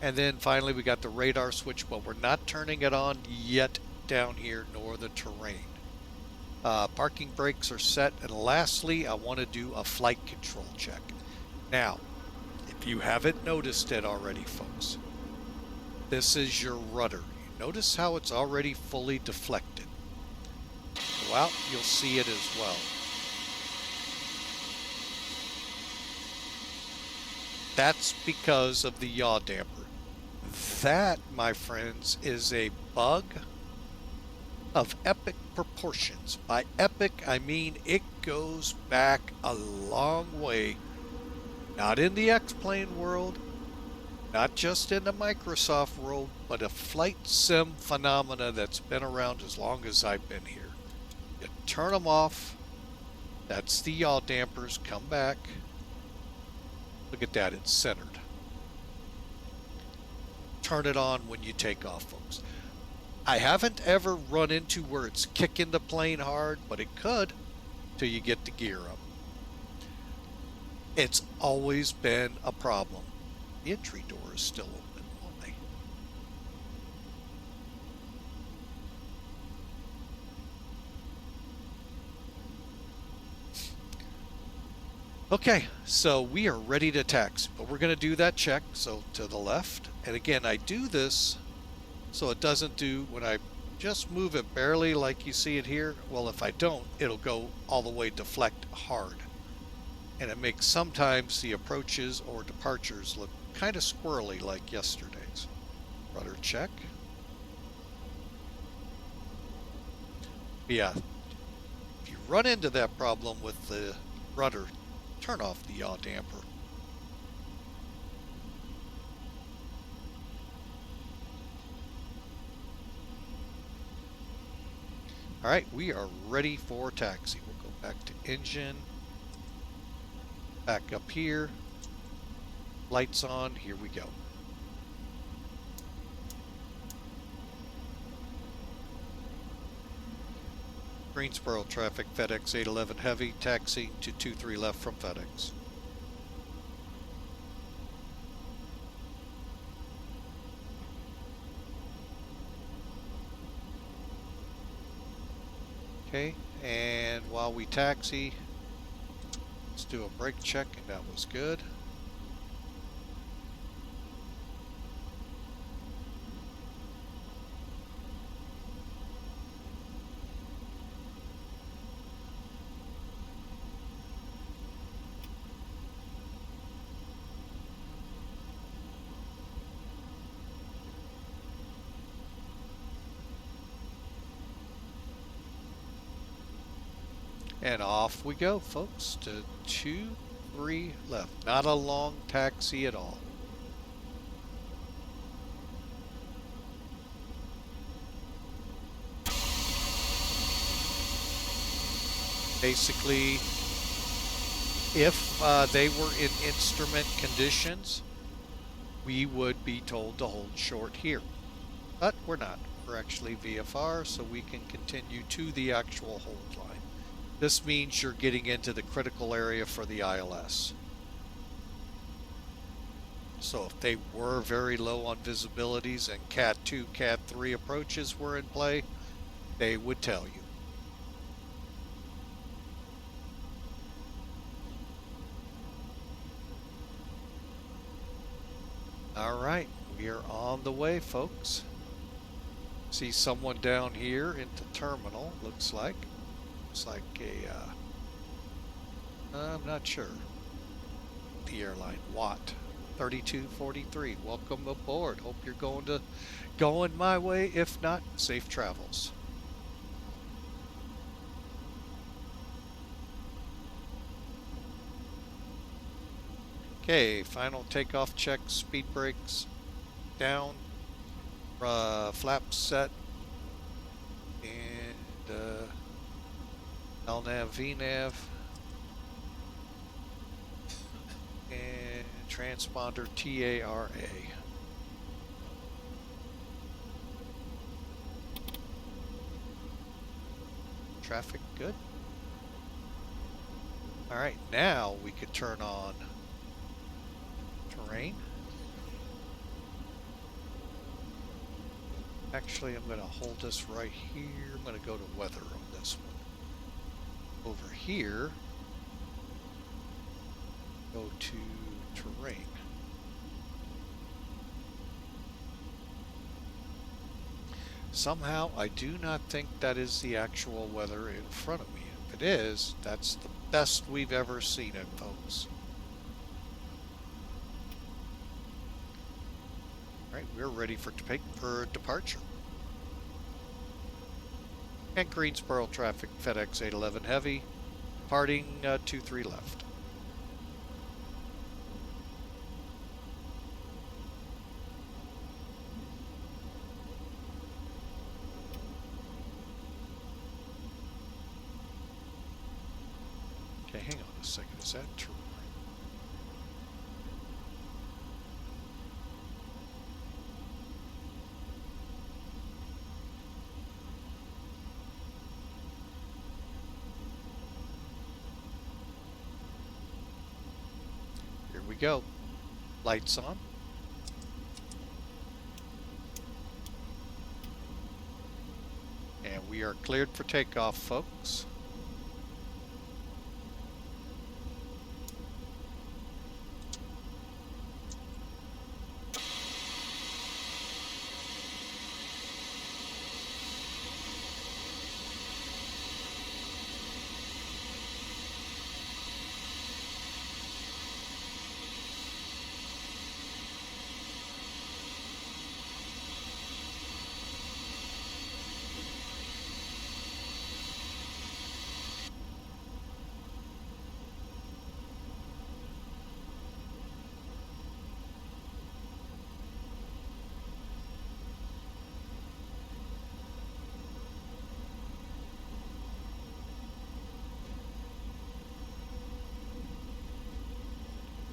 A: And then finally we got the radar switch, but we're not turning it on yet down here, nor the terrain. Parking brakes are set, and lastly I want to do a flight control check. Now, if you haven't noticed it already, folks, this is your rudder. You notice how it's already fully deflected. Go out, you'll see it as well. That's because of the yaw damper. That, my friends, is a bug of epic proportions. By epic, I mean it goes back a long way. Not in the X-plane world, not just in the Microsoft world, but a flight sim phenomena that's been around as long as I've been here. You turn them off, that's the yaw dampers, come back. Look at that, it's centered. Turn it on when you take off, folks. I haven't ever run into where it's kicking the plane hard, but it could till you get the gear up. It's always been a problem. The entry door is still open, won't they? Okay, so we are ready to taxi, but we're going to do that check. So to the left, and again, I do this so it doesn't do when I just move it barely like you see it here. Well, if I don't, it'll go all the way deflect hard, and it makes sometimes the approaches or departures look kind of squirrely like yesterday's. Rudder check. Yeah, if you run into that problem with the rudder, turn off the yaw damper. All right, we are ready for taxi. We'll go back to engine, back up here, lights on, here we go. Greensboro traffic, FedEx 811 heavy, taxiing to 23 left from FedEx. Okay, and while we taxi, let's do a brake check, and that was good. And off we go, folks, to 23 left. Not a long taxi at all. Basically, if they were in instrument conditions, we would be told to hold short here. But we're not. We're actually VFR, so we can continue to the actual hold line. This means you're getting into the critical area for the ILS. So if they were very low on visibilities and Cat 2, Cat 3 approaches were in play, they would tell you. All right, we are on the way, folks. See someone down here into terminal, looks like. Looks like I'm not sure. The airline, Watt 3243. Welcome aboard. Hope you're going my way. If not, safe travels. Okay, final takeoff check, speed brakes down, flaps set, and LNAV, VNAV, and transponder TARA. Traffic good. All right, now we could turn on terrain. Actually, I'm going to hold this right here. I'm going to go to weather on this one. Over here, go to terrain. Somehow, I do not think that is the actual weather in front of me. If it is, that's the best we've ever seen it, folks. All right, we're ready for departure. And Greensboro traffic, FedEx 811 Heavy, departing 23 left. Okay, hang on a second. Is that terrain? Here we go. Lights on. And we are cleared for takeoff, folks.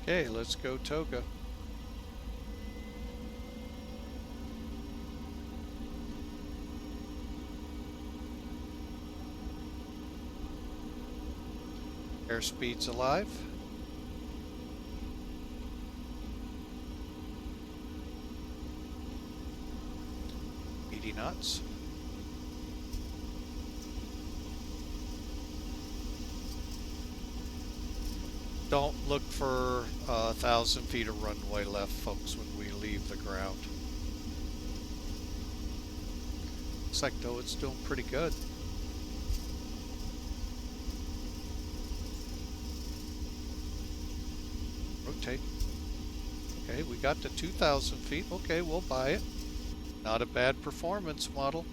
A: Okay, let's go Toga. Airspeed's alive. Knots. Don't look for 1,000 feet of runway left, folks, when we leave the ground. Looks like, though, it's doing pretty good. Rotate. Okay, we got to 2,000 feet. Okay, we'll buy it. Not a bad performance model.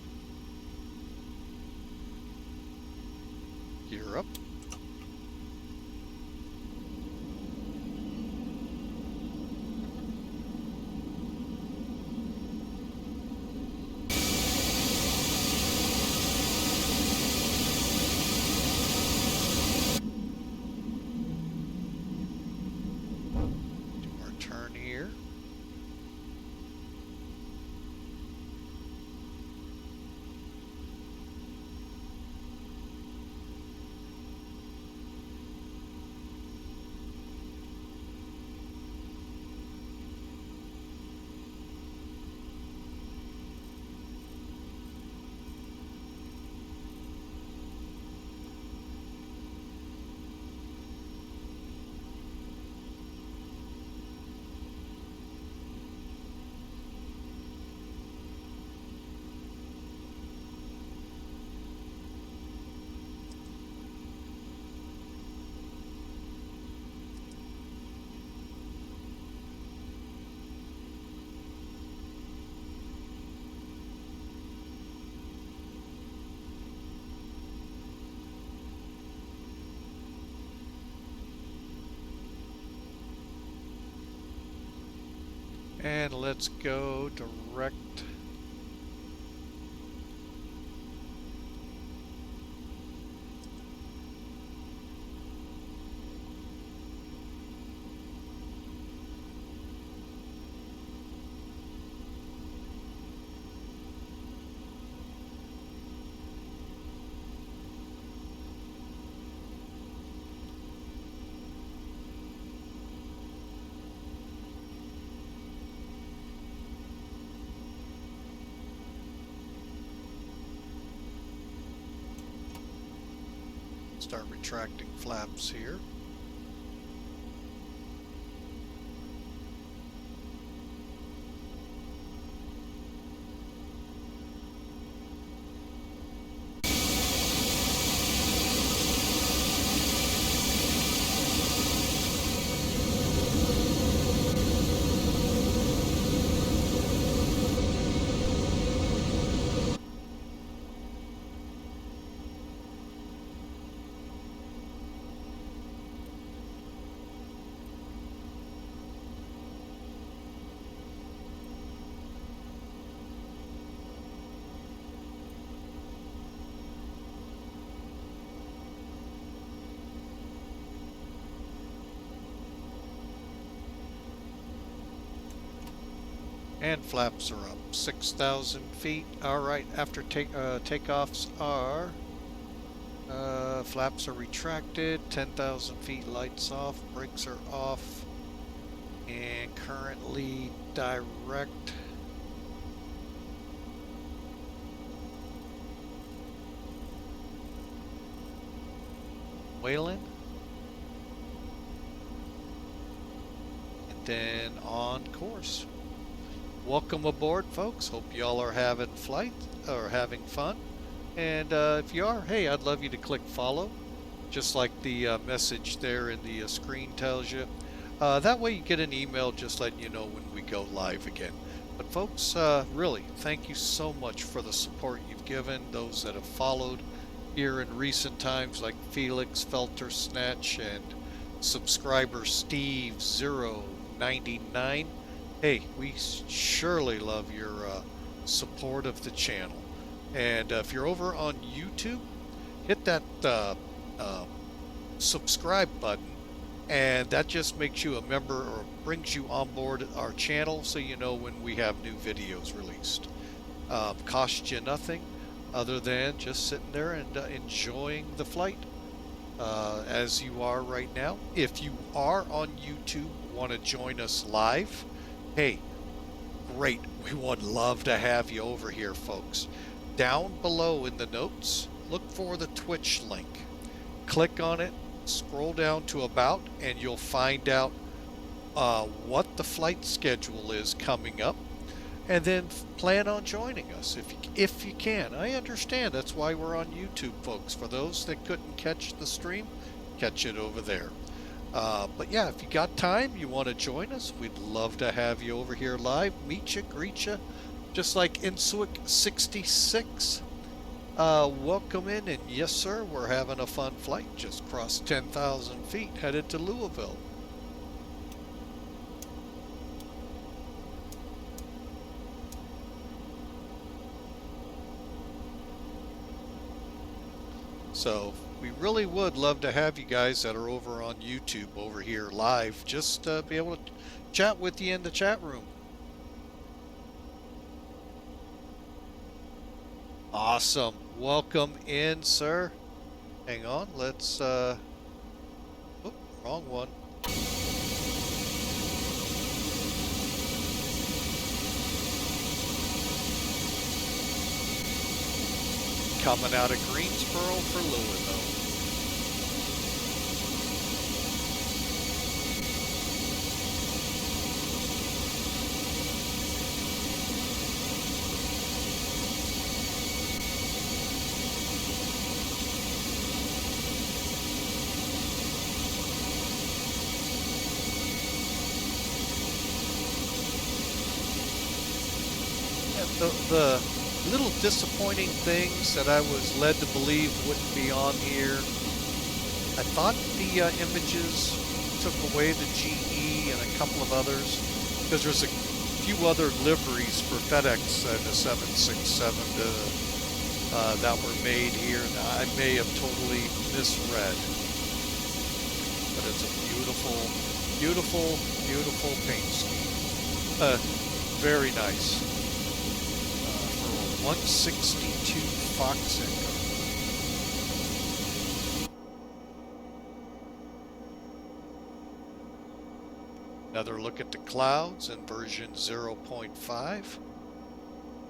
A: Gear up. Do our turn here. And let's go direct. Start retracting flaps here. And flaps are up 6,000 feet. All right, after takeoffs are, flaps are retracted, 10,000 feet, lights off, brakes are off, and currently direct. Whalen. And then on course. Welcome aboard, folks. Hope y'all are having flight or having fun. And if you are, hey, I'd love you to click follow, just like the message there in the screen tells you. That way you get an email just letting you know when we go live again. But folks, really, thank you so much for the support you've given, those that have followed here in recent times, like Felix, Felter, Snatch, and subscriber Steve 099. Hey, we surely love your support of the channel. And if you're over on YouTube, hit that subscribe button, and that just makes you a member or brings you on board our channel so you know when we have new videos released. Costs you nothing other than just sitting there and enjoying the flight as you are right now. If you are on YouTube, want to join us live, hey, great. We would love to have you over here, folks. Down below in the notes, look for the Twitch link. Click on it, scroll down to About, and you'll find out what the flight schedule is coming up. And then plan on joining us if you can. I understand. That's why we're on YouTube, folks. For those that couldn't catch the stream, catch it over there. But yeah, if you got time, you want to join us, we'd love to have you over here live, meet you, greet you, just like Insuik 66. Welcome in, and yes, sir, we're having a fun flight. Just crossed 10,000 feet, headed to Louisville. So we really would love to have you guys that are over on YouTube over here live, just be able to chat with you in the chat room. Awesome. Welcome in, sir. Hang on, let's wrong one. Coming out of Greensboro for Louisville. The little disappointing things that I was led to believe wouldn't be on here. I thought the images took away the GE and a couple of others, because there's a few other liveries for FedEx and the 767 that were made here. Now, I may have totally misread, but it's a beautiful, beautiful, beautiful paint scheme. Very nice for a 162 Fox Echo. Another look at the clouds in version 0.5.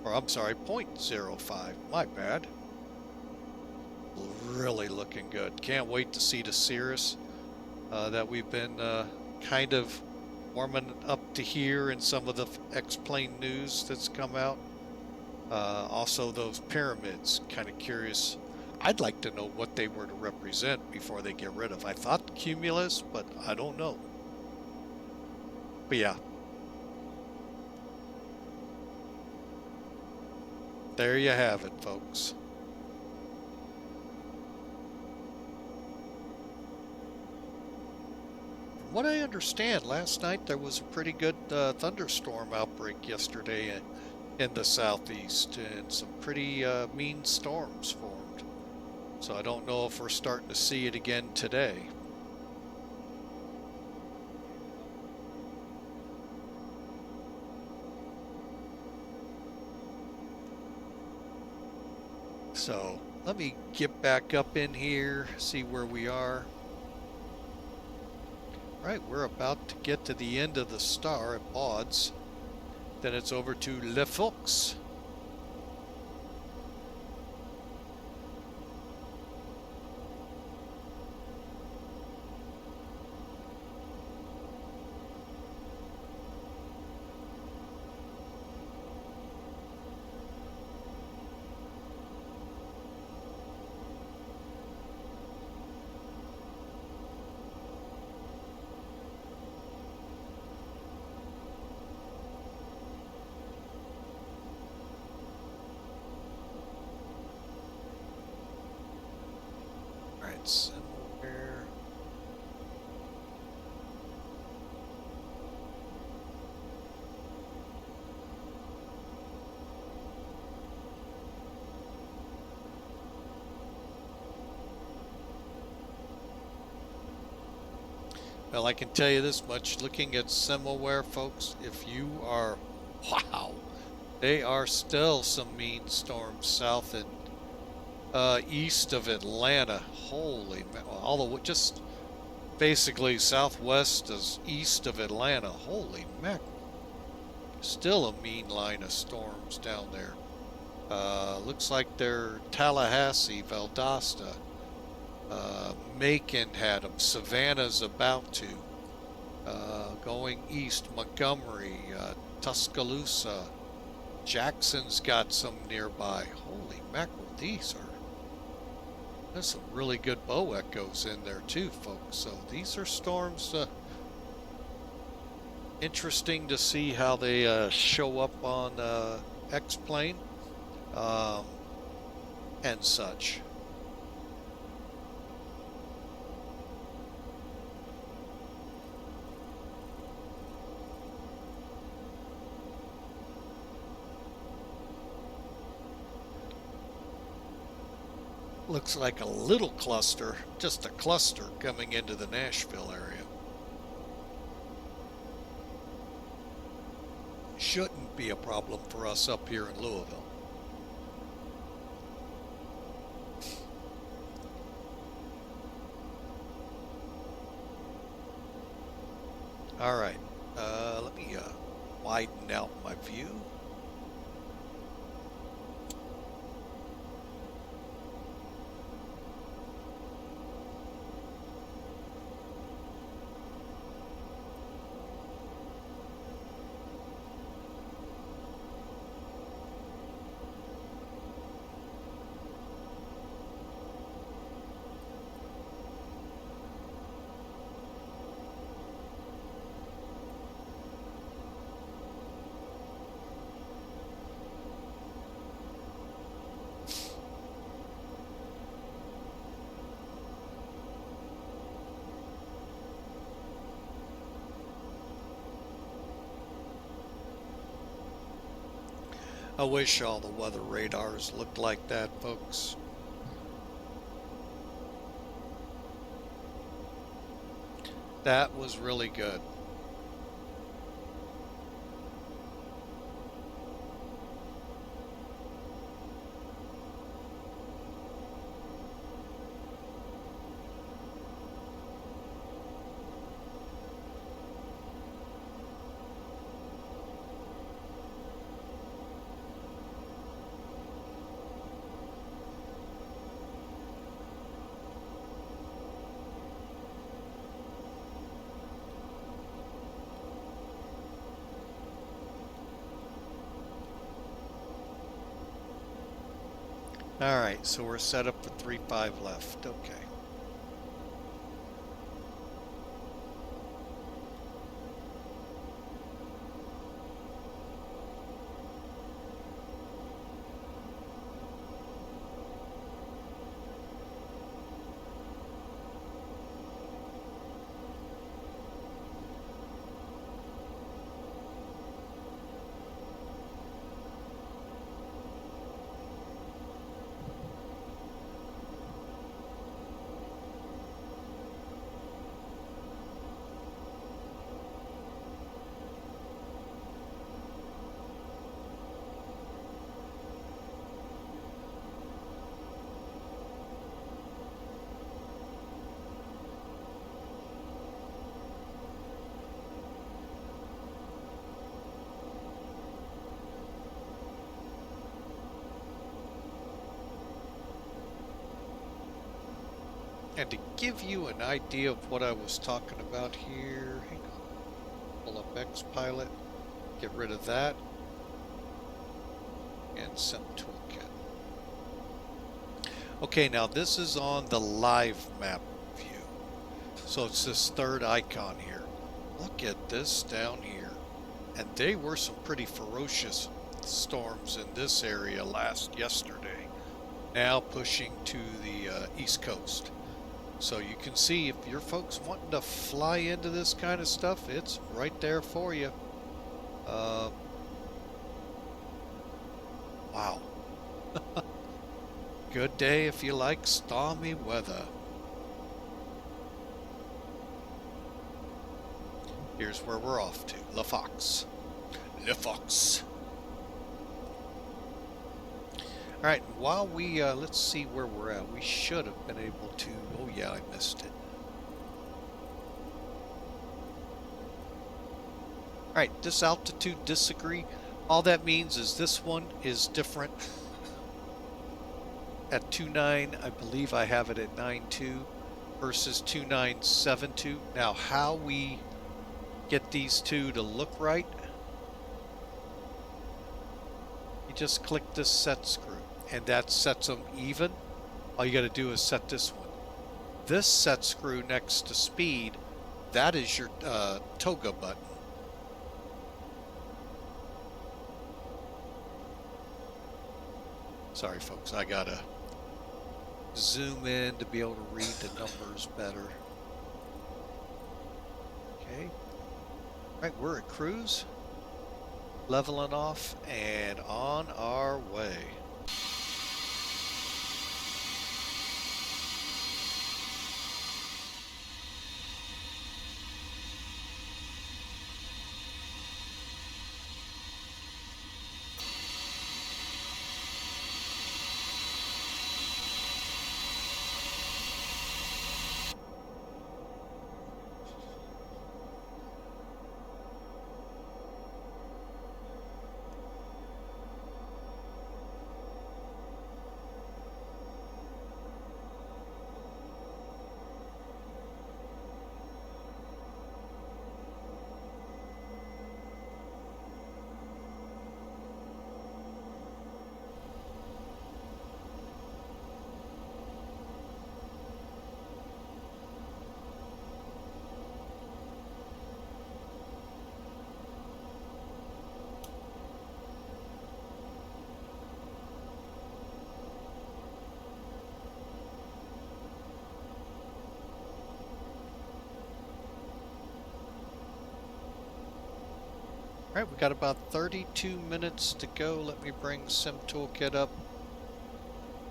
A: Or I'm sorry, 0.05. My bad. Really looking good. Can't wait to see the Cirrus that we've been kind of warming up to here in some of the X-plane news that's come out. Also those pyramids, kind of curious. I'd like to know what they were to represent before they get rid of. I thought cumulus, but I don't know. But yeah. There you have it, folks. From what I understand, last night there was a pretty good thunderstorm outbreak yesterday in the southeast, and some pretty mean storms formed. So I don't know if we're starting to see it again today. So let me get back up in here, see where we are. All right, we're about to get to the end of the star at BAWDS. Then it's over to LAFOX. Somewhere. Well, I can tell you this much, looking at Semaware, folks, if you are, wow, they are still some mean storms south and east of Atlanta. Holy, all the way, just basically southwest is east of Atlanta. Holy mackerel. Still a mean line of storms down there. Looks like they're Tallahassee, Valdosta, Macon had them. Savannah's about to. Going east, Montgomery, Tuscaloosa. Jackson's got some nearby. Holy mackerel, there's some really good bow echoes in there too, folks. So these are storms. Interesting to see how they show up on X-plane and such. Looks like a little cluster, just a cluster coming into the Nashville area. Shouldn't be a problem for us up here in Louisville. All right, let me widen out my view. I wish all the weather radars looked like that, folks. That was really good. All right, so we're set up for 3-5 left. Okay. And to give you an idea of what I was talking about here, hang on, pull up X Pilot, get rid of that, and Sim Toolkit. Okay, now this is on the live map view. So it's this third icon here. Look at this down here. And they were some pretty ferocious storms in this area yesterday. Now pushing to the East Coast. So you can see if your folks wanting to fly into this kind of stuff, it's right there for you. Wow. Good day if you like stormy weather. Here's where we're off to, LAFOX. LAFOX. All right, while we, let's see where we're at. We should have been able to, oh yeah, I missed it. All right, this altitude disagree. All that means is this one is different. At 2.9, I believe I have it at 9.2 versus 2.972. Now, how we get these two to look right, you just click this set screw, and that sets them even. All you got to do is set this one. This set screw next to speed, that is your toga button. Sorry, folks, I gotta zoom in to be able to read the numbers better. Okay. All right, we're at cruise, leveling off, and on our way. Alright, we got about 32 minutes to go. Let me bring Sim Toolkit up.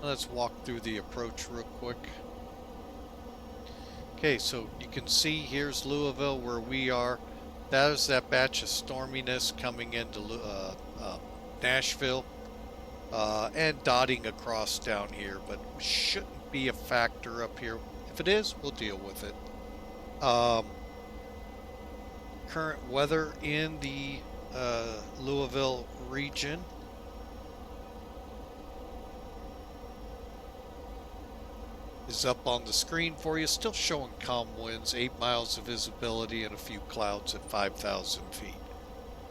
A: Let's walk through the approach real quick. Okay, so you can see here's Louisville where we are. That is that batch of storminess coming into Nashville and dotting across down here, but shouldn't be a factor up here. If it is, we'll deal with it. Current weather in the Louisville region. Is up on the screen for you, still showing calm winds, 8 miles of visibility and a few clouds at 5,000 feet.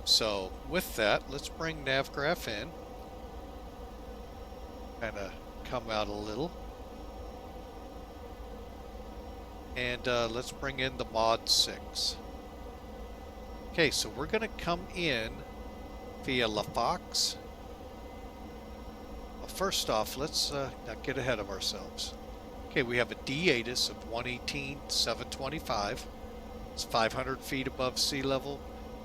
A: So with that, let's bring NavGraph in. Kind of come out a little. And let's bring in the mod 6. Okay, so we're going to come in via LAFOX. Well, first off, let's not get ahead of ourselves. Okay, we have a D-ATIS of 118,725. It's 500 feet above sea level.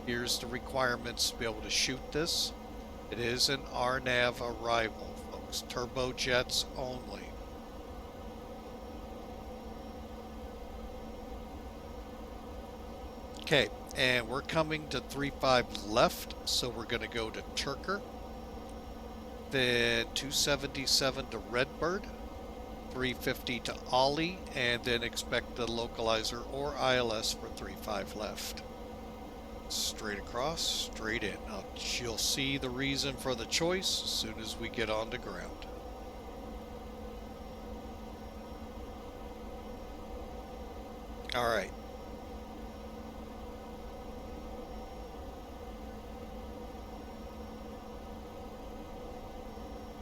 A: Here's the requirements to be able to shoot this. It is an RNAV arrival, folks. Turbojets only. Okay, and we're coming to 35 left, so we're going to go to Turker. Then 277 to Redbird. 350 to Ollie, and then expect the localizer or ILS for 35 left. Straight across, straight in. Now, you'll see the reason for the choice as soon as we get on the ground. All right.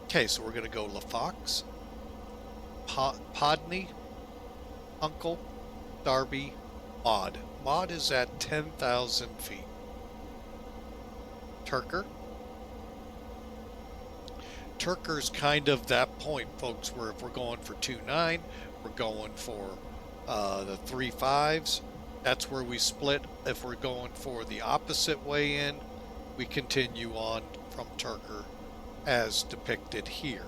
A: Okay, so we're going to go LaFox. Podney, Uncle, Darby, Maud. Maud is at 10,000 feet. Turker. Turker's kind of that point, folks, where if we're going for 2.9, we're going for the 3.5s. That's where we split. If we're going for the opposite way in, we continue on from Turker as depicted here.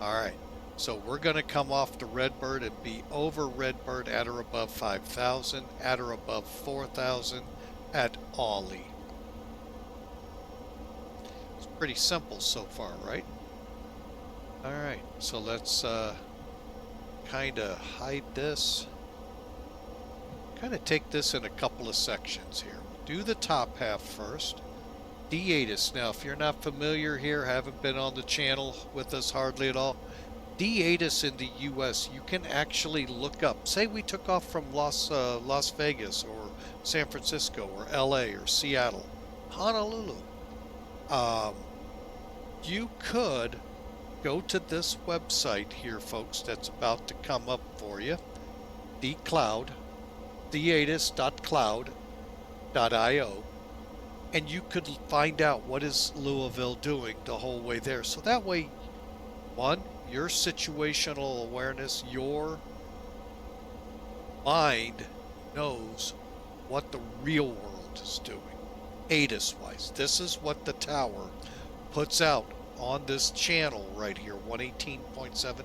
A: All right. So we're going to come off the Redbird and be over Redbird at or above 5,000, at or above 4,000 at Ollie. It's pretty simple so far, right? All right, so let's kind of hide this. Kind of take this in a couple of sections here. Do the top half first. D-ATIS. Now, if you're not familiar here, haven't been on the channel with us hardly at all, D-ATIS in the U.S., you can actually look up. Say we took off from Las Vegas or San Francisco or L.A. or Seattle, Honolulu. You could go to this website here, folks, that's about to come up for you, dcloud, datis.cloud.io, and you could find out what is Louisville doing the whole way there. So that way, one, your situational awareness, your mind knows what the real world is doing, ATIS-wise. This is what the tower puts out on this channel right here, 118.7.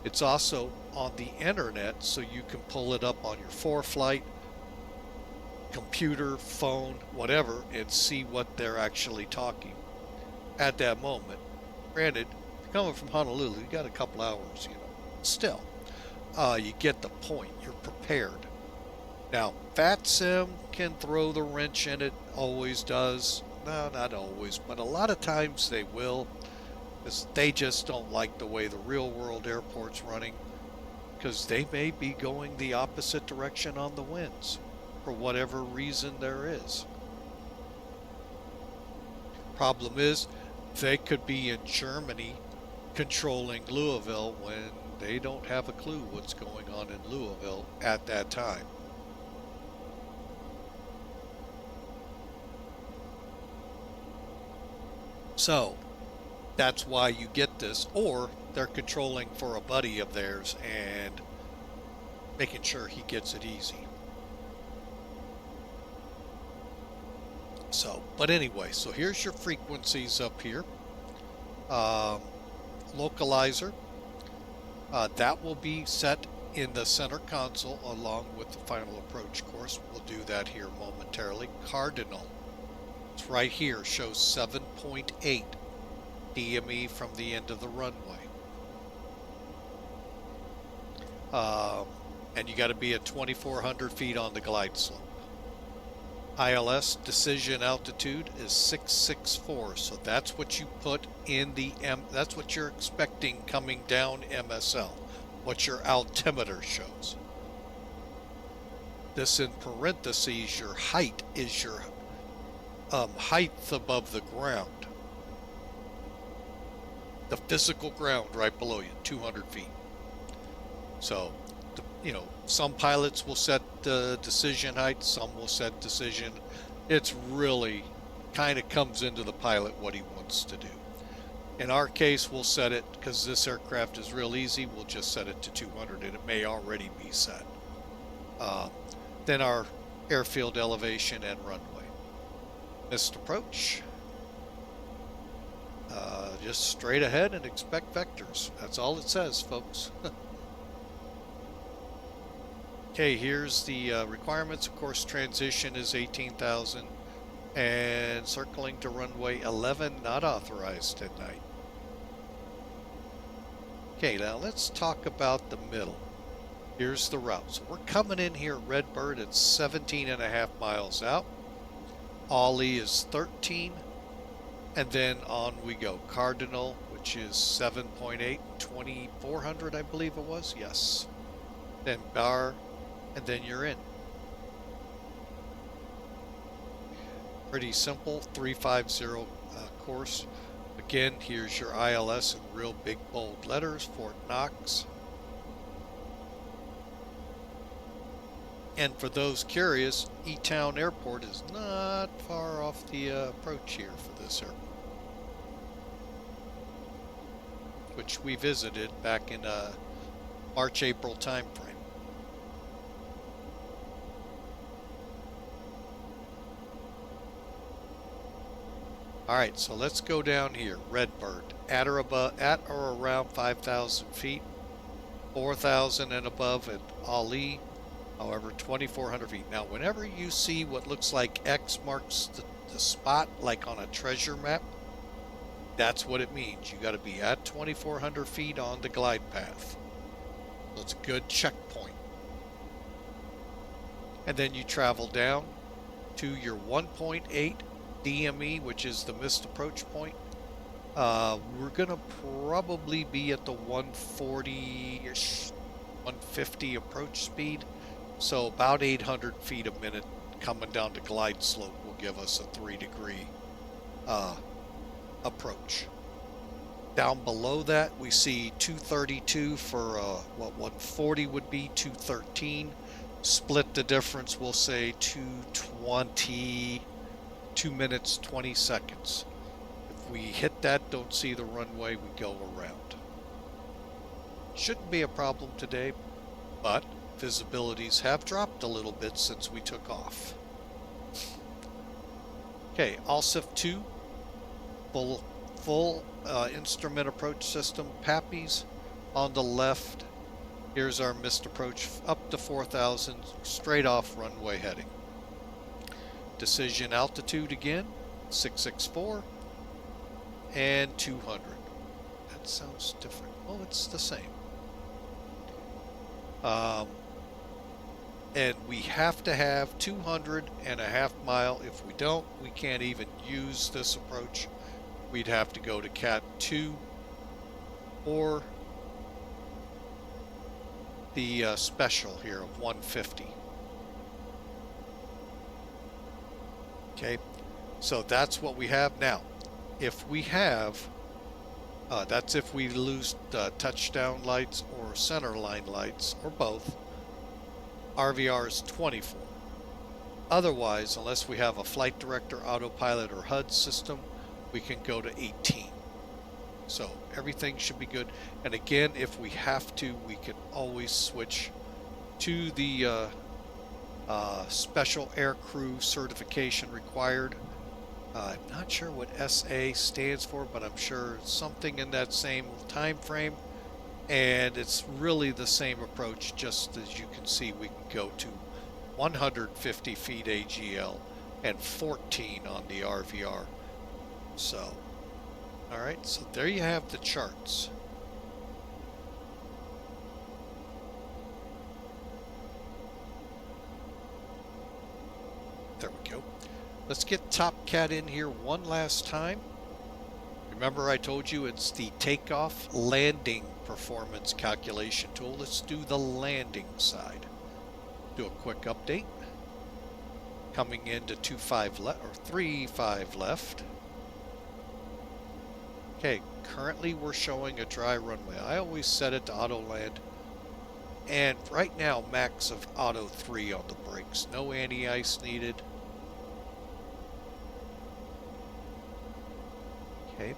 A: It's also on the internet, so you can pull it up on your ForeFlight, computer, phone, whatever, and see what they're actually talking at that moment. Granted, coming from Honolulu, you got a couple hours, you know. Still, you get the point. You're prepared. Now, VATSIM can throw the wrench in it. Always does. No, not always, but a lot of times they will, because they just don't like the way the real world airport's running, because they may be going the opposite direction on the winds for whatever reason there is. Problem is, they could be in Germany controlling Louisville when they don't have a clue what's going on in Louisville at that time. So that's why you get this, or they're controlling for a buddy of theirs and making sure he gets it easy. So, but anyway, so here's your frequencies up here. Localizer, that will be set in the center console along with the final approach course. We'll do that here momentarily. Cardinal, it's right here, shows 7.8 DME from the end of the runway. And you got to be at 2,400 feet on the glide slope. ILS decision altitude is 664, so that's what you put in the that's what you're expecting coming down MSL, what your altimeter shows. This in parentheses, your height is your height above the ground. The physical ground right below you, 200 feet. So, some pilots will set the decision height, some will set decision. It's really kind of comes into the pilot what he wants to do. In our case, we'll set it, because this aircraft is real easy, we'll just set it to 200, and it may already be set. Then our airfield elevation and runway. Missed approach. Just straight ahead and expect vectors. That's all it says, folks. Okay, here's the requirements. Of course, transition is 18,000, and circling to runway 11, not authorized at night. Okay, now let's talk about the middle. Here's the route. So we're coming in here at Redbird at 17.5 miles out. Ollie is 13, and then on we go. Cardinal, which is 7.8, 2,400, I believe it was. Yes. Then Bar, and then you're in. Pretty simple, 350 course. Again, here's your ILS in real big bold letters, Fort Knox. And for those curious, E-Town Airport is not far off the approach here for this airport, which we visited back in March-April time frame. Alright, so let's go down here. Redbird, at or around 5,000 feet, 4,000 and above at Ali, however, 2,400 feet. Now, whenever you see what looks like X marks the spot, like on a treasure map, that's what it means. You got to be at 2,400 feet on the glide path. So it's a good checkpoint. And then you travel down to your 1.8 DME, which is the missed approach point. We're gonna probably be at the 140-ish, 150 approach speed, so about 800 feet a minute coming down to glide slope will give us a 3-degree approach. Down below that we see 232 for what 140 would be, 213. Split the difference, we'll say 220. 2 minutes 20 seconds. If we hit that, don't see the runway, we go around. Shouldn't be a problem today, but visibilities have dropped a little bit since we took off. Okay, ALSIF 2, full instrument approach system, PAPIs on the left. Here's our missed approach up to 4,000, straight off runway heading. Decision altitude again, 664 and 200. That sounds different. Oh, it's the same. And we have to have 200.5 mile. If we don't, we can't even use this approach. We'd have to go to Cat 2 or the special here of 150. Okay, so that's what we have now. If we have, that's if we lose touchdown lights or center line lights or both, RVR is 24. Otherwise, unless we have a flight director, autopilot, or HUD system, we can go to 18. So everything should be good. And again, if we have to, we can always switch to the special air crew certification required I'm not sure what SA stands for, but I'm sure something in that same time frame. And it's really the same approach, just as you can see, we can go to 150 feet AGL and 14 on the RVR. So, all right, so there you have the charts. There we go. Let's get Top Cat in here one last time. Remember I told you it's the takeoff landing performance calculation tool. Let's do the landing side. Do a quick update. Coming into 2.5 left or 3.5 left. Okay, currently we're showing a dry runway. I always set it to auto land. And right now max of auto 3 on the brakes. No anti-ice needed. Okay.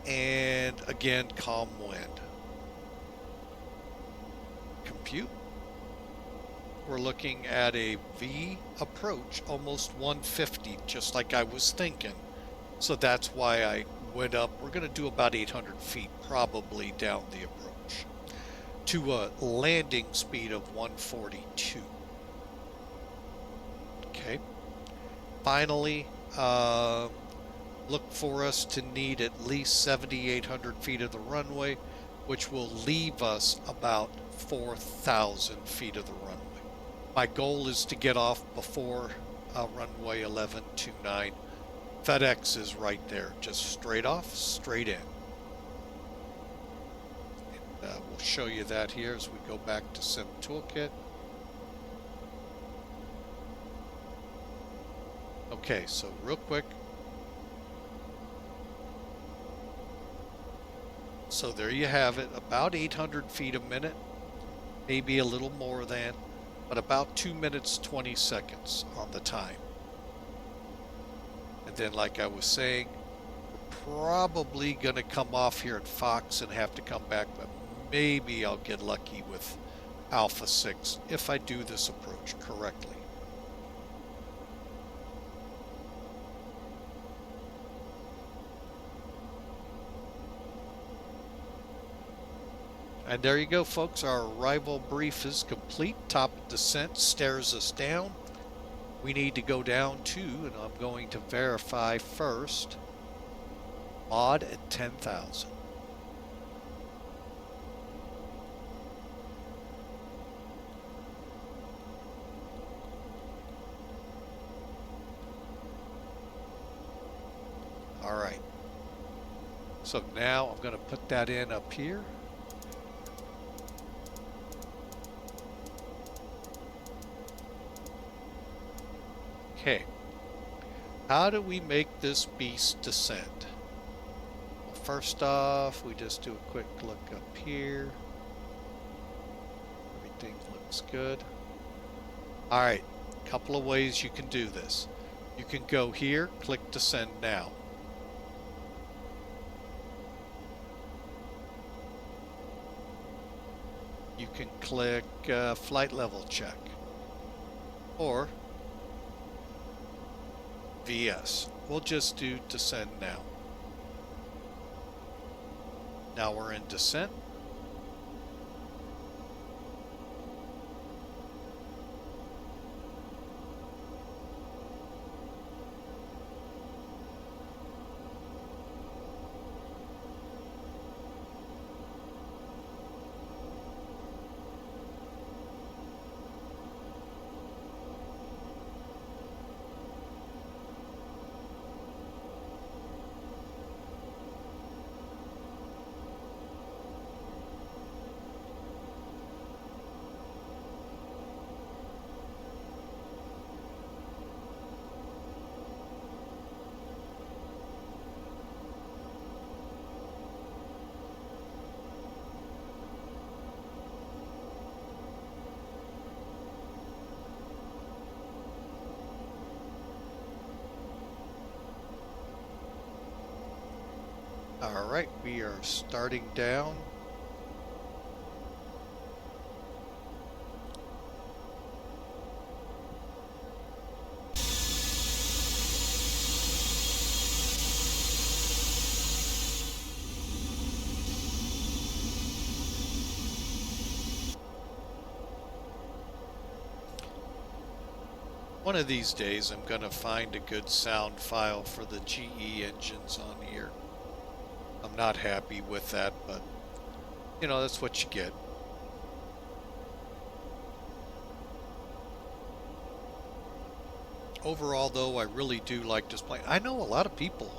A: And again, calm wind. Compute. We're looking at a V approach, almost 150, just like I was thinking. So that's why I went up. We're going to do about 800 feet, probably down the approach, to a landing speed of 142. Okay. Finally, look for us to need at least 7,800 feet of the runway, which will leave us about 4,000 feet of the runway. My goal is to get off before runway 1129. FedEx is right there, just straight off, straight in. And, we'll show you that here as we go back to Sim Toolkit. Okay, so real quick. So there you have it, about 800 feet a minute, maybe a little more than, but about 2 minutes, 20 seconds on the time. And then, like I was saying, we're probably going to come off here at Fox and have to come back, but maybe I'll get lucky with Alpha 6 if I do this approach correctly. And there you go, folks. Our arrival brief is complete. Top descent stares us down. We need to go down to, and I'm going to verify first, mod at 10,000. All right. So now I'm going to put that in up here. Okay, how do we make this beast descend? Well, first off, we just do a quick look up here. Everything looks good. All right, a couple of ways you can do this. You can go here, click descend now. You can click flight level check, or VS. We'll just do descend now. Now we're in descent. All right, we are starting down. one of these days I'm going to find a good sound file for the GE engines on here. I'm not happy with that, but you know, that's what you get. Overall, though, I really do like this plane. I know a lot of people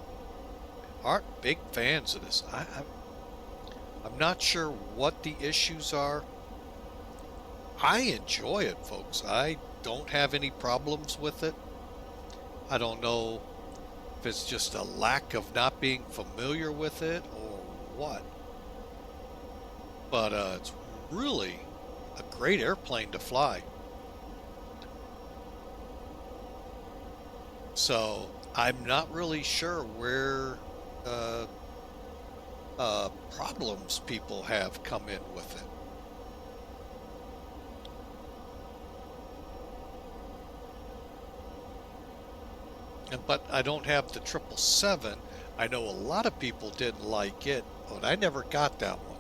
A: aren't big fans of this. I'm not sure what the issues are. I enjoy it, folks. I don't have any problems with it. I don't know if it's just a lack of not being familiar with it or what. But it's really a great airplane to fly. So I'm not really sure where problems people have come in with it. But I don't have the 777. I know a lot of people didn't like it, but I never got that one.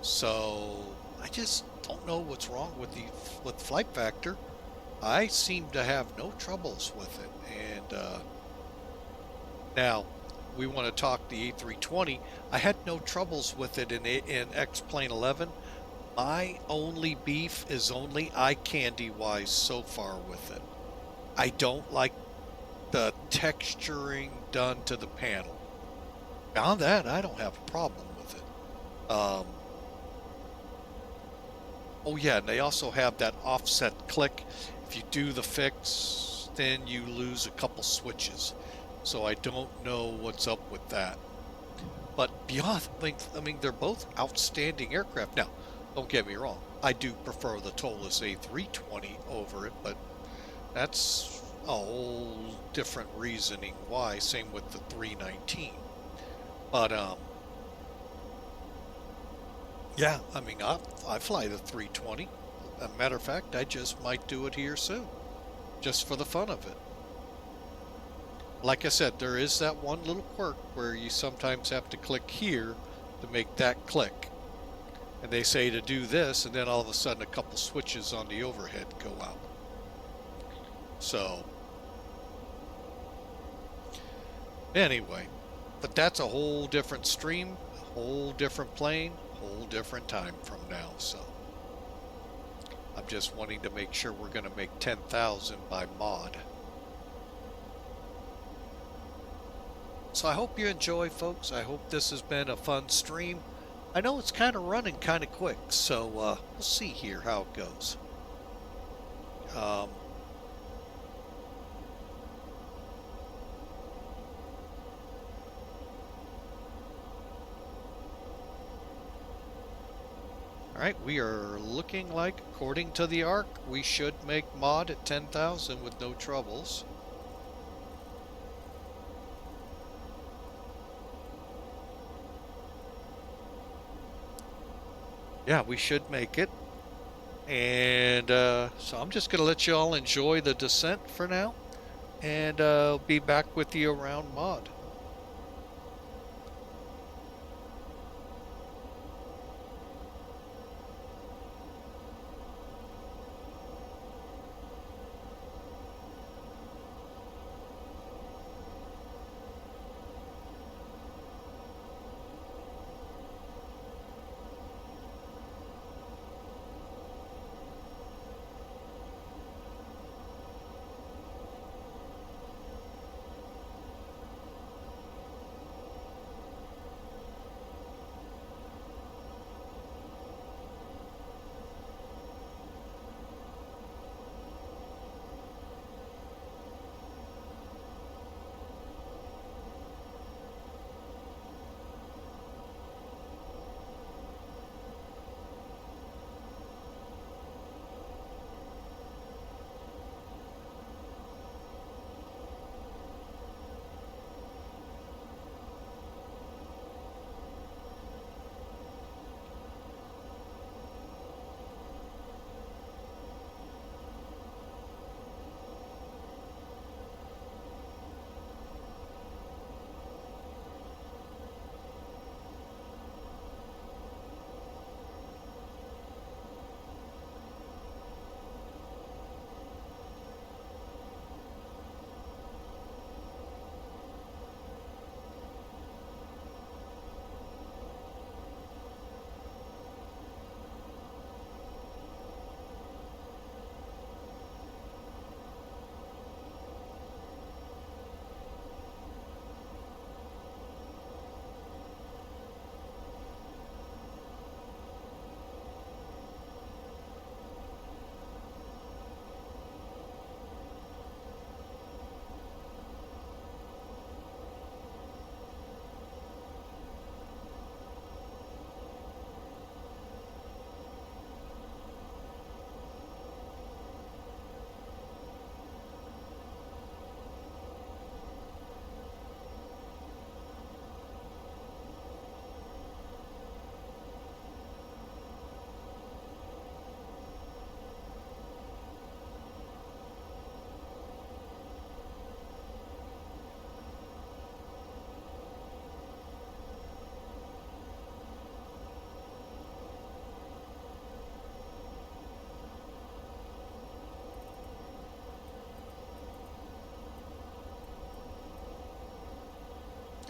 A: So I just don't know what's wrong with flight factor. I seem to have no troubles with it. And now we want to talk the A320. I had no troubles with it in X-Plane 11. My only beef is only eye candy wise so far with it. I don't like the texturing done to the panel. Beyond that, I don't have a problem with it. Oh yeah, and they also have that offset click. If you do the fix, then you lose a couple switches. So I don't know what's up with that. But beyond, I mean, they're both outstanding aircraft. Now, don't get me wrong. I do prefer the Tolless A320 over it, but that's a whole different reasoning why. Same with the 319. But yeah, I mean, I fly the 320. As a matter of fact, I just might do it here soon, just for the fun of it. Like I said, there is that one little quirk where you sometimes have to click here to make that click. And they say to do this, and then all of a sudden a couple switches on the overhead go out. So, anyway, but that's a whole different stream, a whole different plane, a whole different time from now. So, I'm just wanting to make sure we're going to make 10,000 by mod. So I hope you enjoy, folks. I hope this has been a fun stream. I know it's kind of running kind of quick, so we'll see here how it goes. All right, we are looking like, according to the ARC, we should make mod at 10,000 with no troubles. Yeah, we should make it. And so I'm just going to let you all enjoy the descent for now. And I'll be back with you around mod.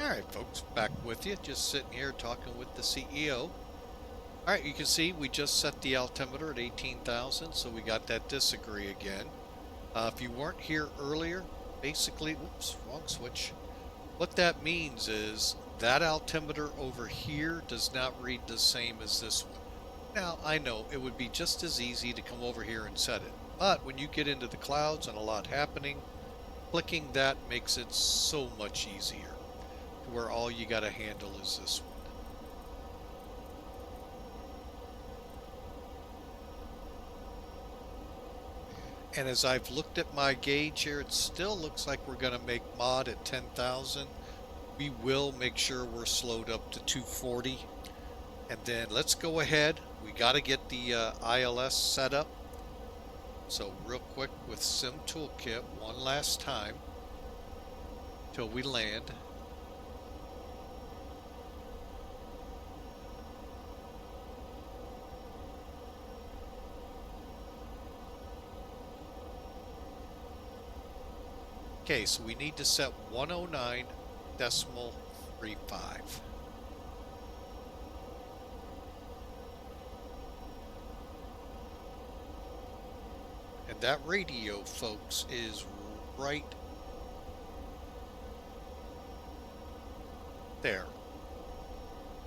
A: Alright folks, back with you, just sitting here talking with the CEO. Alright, you can see we just set the altimeter at 18,000, so we got that disagree again. If you weren't here earlier, basically, whoops, wrong switch. What that means is that altimeter over here does not read the same as this one. Now, I know it would be just as easy to come over here and set it, but when you get into the clouds and a lot happening, clicking that makes it so much easier, to where all you got to handle is this one. And as I've looked at my gauge here, it still looks like we're going to make mod at 10,000. We will make sure we're slowed up to 240. And then let's go ahead. We got to get the ILS set up. So real quick with Sim Toolkit one last time till we land. Okay, so we need to set 109.35. And that radio, folks, is right there.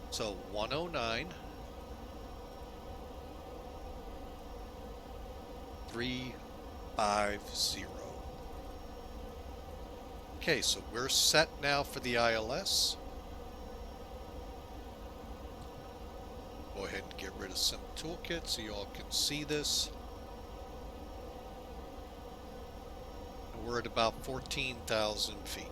A: So 109.350. Okay, so we're set now for the ILS. Go ahead and get rid of some toolkit so you all can see this. And we're at about 14,000 feet.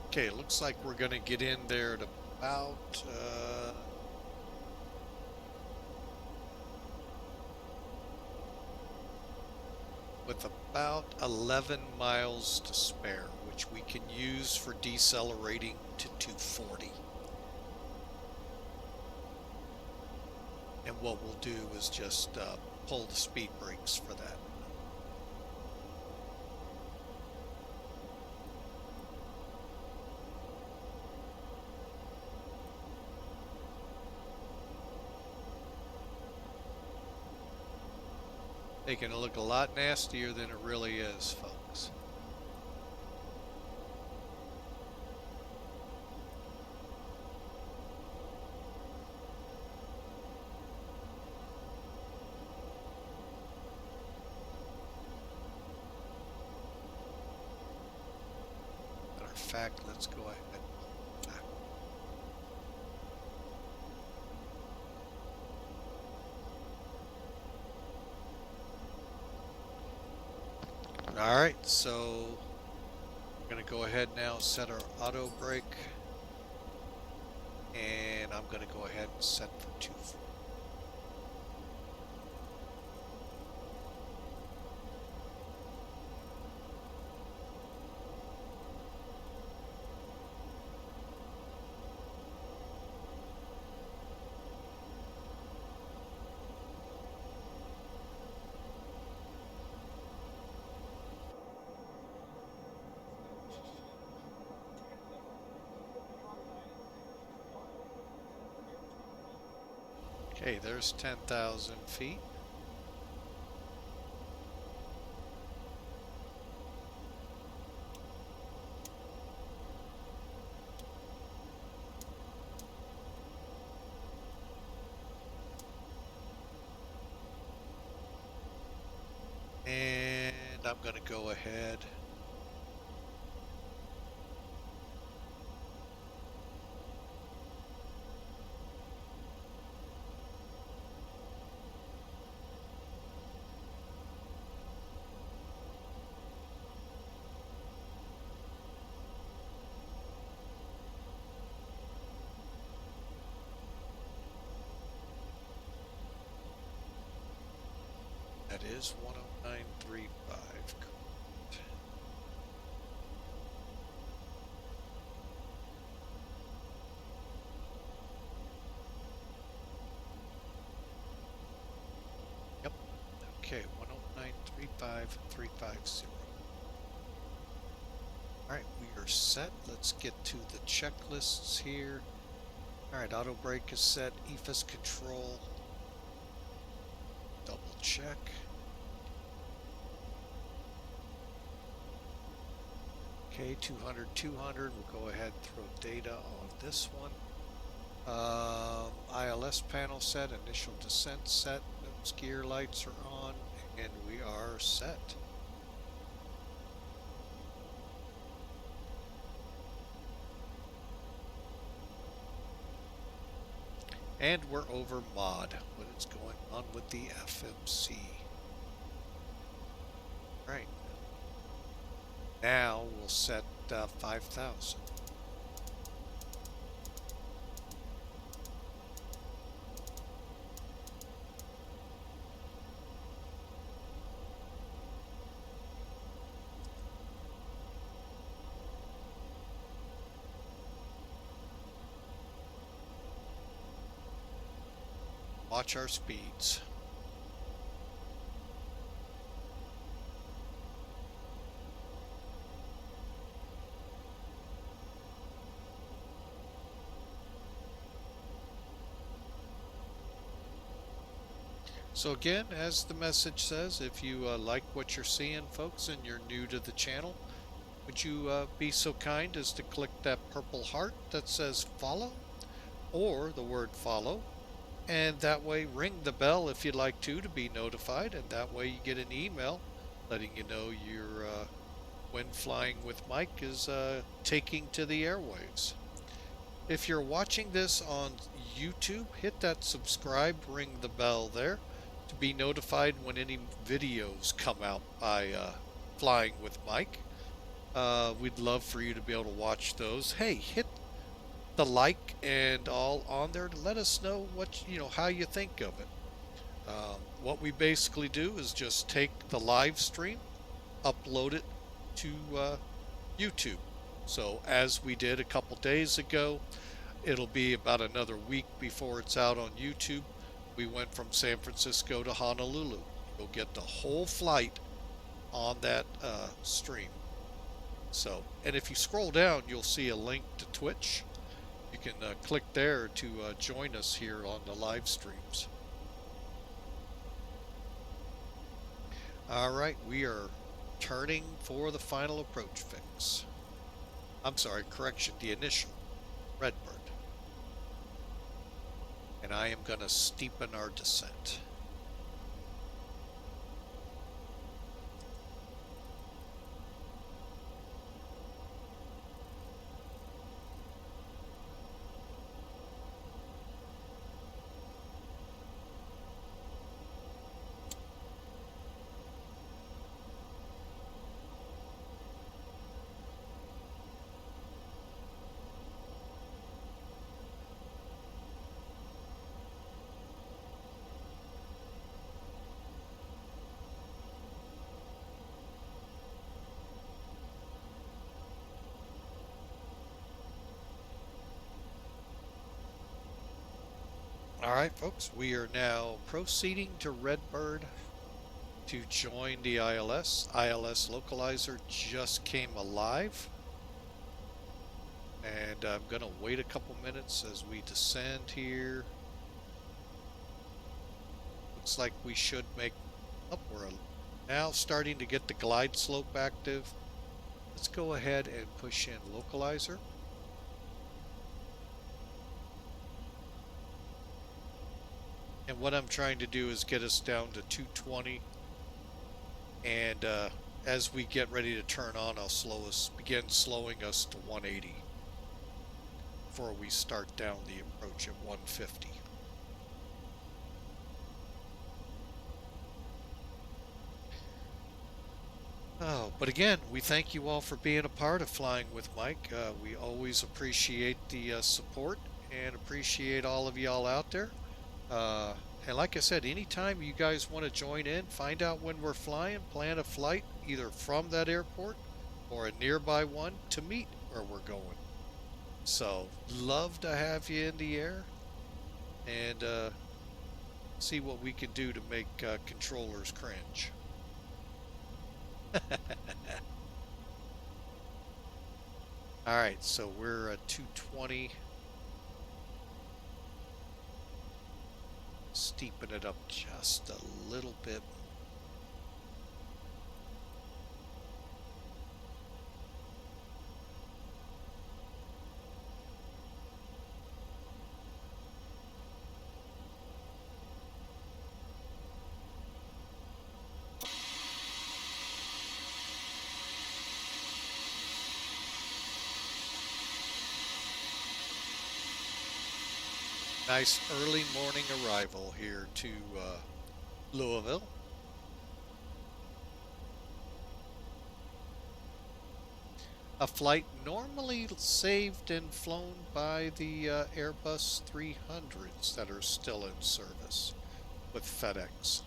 A: Okay, it looks like we're going to get in there at about, with about 11 miles to spare, which we can use for decelerating to 240. And what we'll do is just pull the speed brakes for that. Making it look a lot nastier than it really is, folks. Matter of fact, let's go ahead. Alright, so I'm going to go ahead now, set our auto brake, and I'm going to go ahead and set for 240. Okay, there's 10,000 feet. I'm going to go ahead. That is 10935. Yep. Okay, 10935,350. All right, we are set. Let's get to the checklists here. All right, auto brake is set. EFIS control. Double check. Okay, 200, 200. We'll go ahead and throw data on this one. ILS panel set, initial descent set, nose gear lights are on, and we are set. And we're over mod. What is going on with the FMC? Right. Now we'll set 5,000. Watch our speeds. So again, as the message says, if you like what you're seeing, folks, and you're new to the channel, would you be so kind as to click that purple heart that says follow, or the word follow, and that way ring the bell if you'd like to be notified, and that way you get an email letting you know your When Flying with Mike is taking to the airwaves. If you're watching this on YouTube, hit that subscribe, ring the bell there to be notified when any videos come out by Flying with Mike. We'd love for you to be able to watch those. Hey, hit the like and all on there to let us know what how you think of it. What we basically do is just take the live stream, upload it to YouTube. So as we did a couple days ago, it'll be about another week before it's out on YouTube. We went from San Francisco to Honolulu. You'll get the whole flight on that stream. So, and if you scroll down, you'll see a link to Twitch. You can click there to join us here on the live streams. All right, we are turning for the final approach fix. I'm sorry, correction, the initial Redbird. And I am going to steepen our descent. All right, folks, we are now proceeding to Redbird to join the ILS. ILS localizer just came alive. And I'm going to wait a couple minutes as we descend here. Looks like we should make up. We're now starting to get the glide slope active. Let's go ahead and push in localizer. And what I'm trying to do is get us down to 220 and as we get ready to turn on, I'll begin slowing us to 180 before we start down the approach at 150. Oh, but again, we thank you all for being a part of Flying with Mike. We always appreciate the support and appreciate all of y'all out there. And like I said, anytime you guys want to join in, find out when we're flying, plan a flight either from that airport or a nearby one to meet where we're going. So, love to have you in the air and see what we can do to make controllers cringe. All right, so we're at 220. Steepen it up just a little bit. Nice early morning arrival here to Louisville. A flight normally saved and flown by the Airbus 300s that are still in service with FedEx.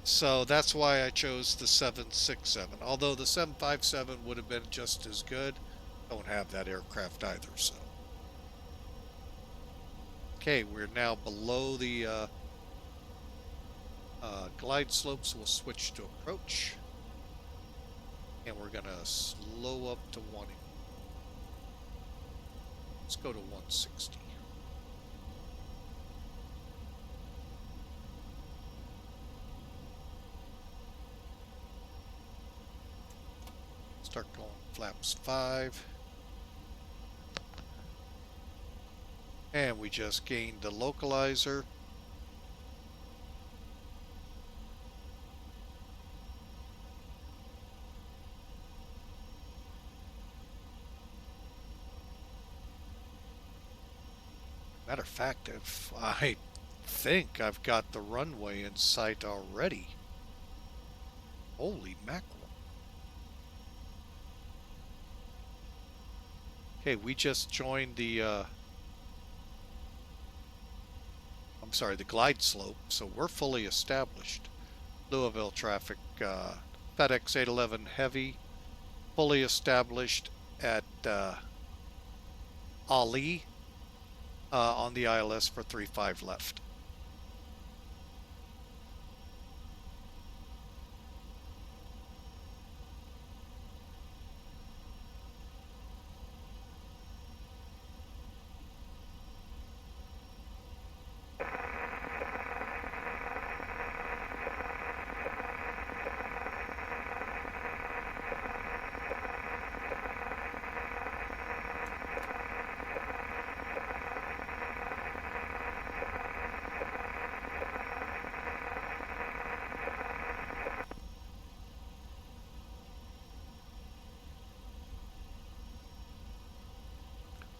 A: So that's why I chose the 767. Although the 757 would have been just as good. Don't have that aircraft either, so. Okay, we're now below the glide slope, so we'll switch to approach. And we're going to slow up to 180. Let's go to 160. Start going flaps 5. And we just gained the localizer. Matter of fact, I think I've got the runway in sight already. Holy mackerel. Okay, we just joined the, I'm sorry, the glide slope, so we're fully established. Louisville traffic, FedEx 811 Heavy, fully established at Ali on the ILS for 35 left.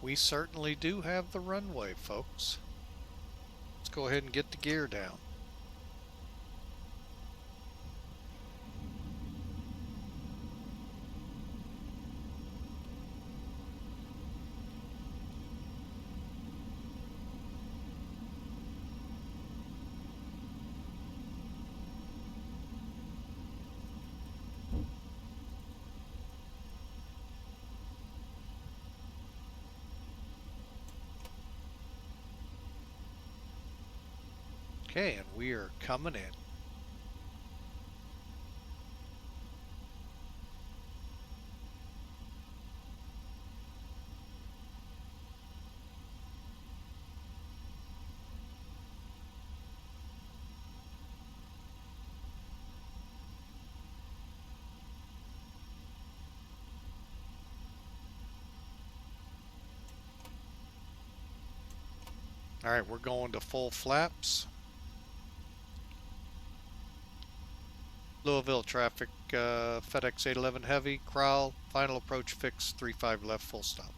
A: We certainly do have the runway, folks. Let's go ahead and get the gear down. Okay, and we are coming in. All right, we're going to full flaps. Louisville traffic, FedEx 811 Heavy, Crowell, final approach fix, 35 left, full stop.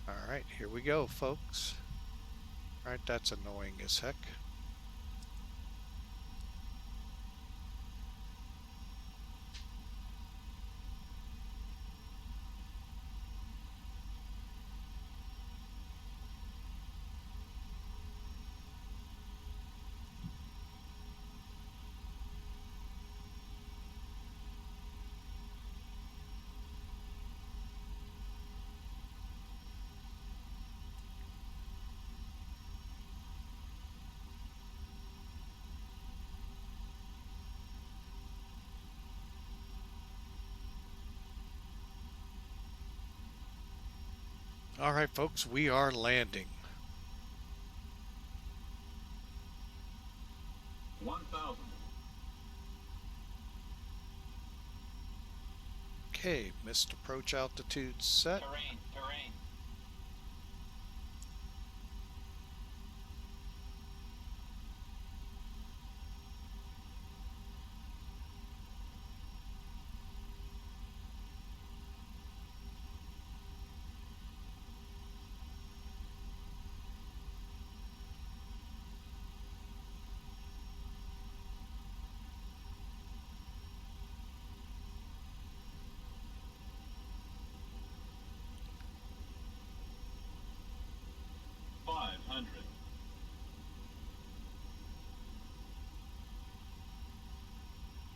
A: Alright, here we go, folks. Alright, that's annoying as heck. All right, folks, we are landing.
B: 1,000.
A: Okay, missed approach altitude set.
C: Terrain.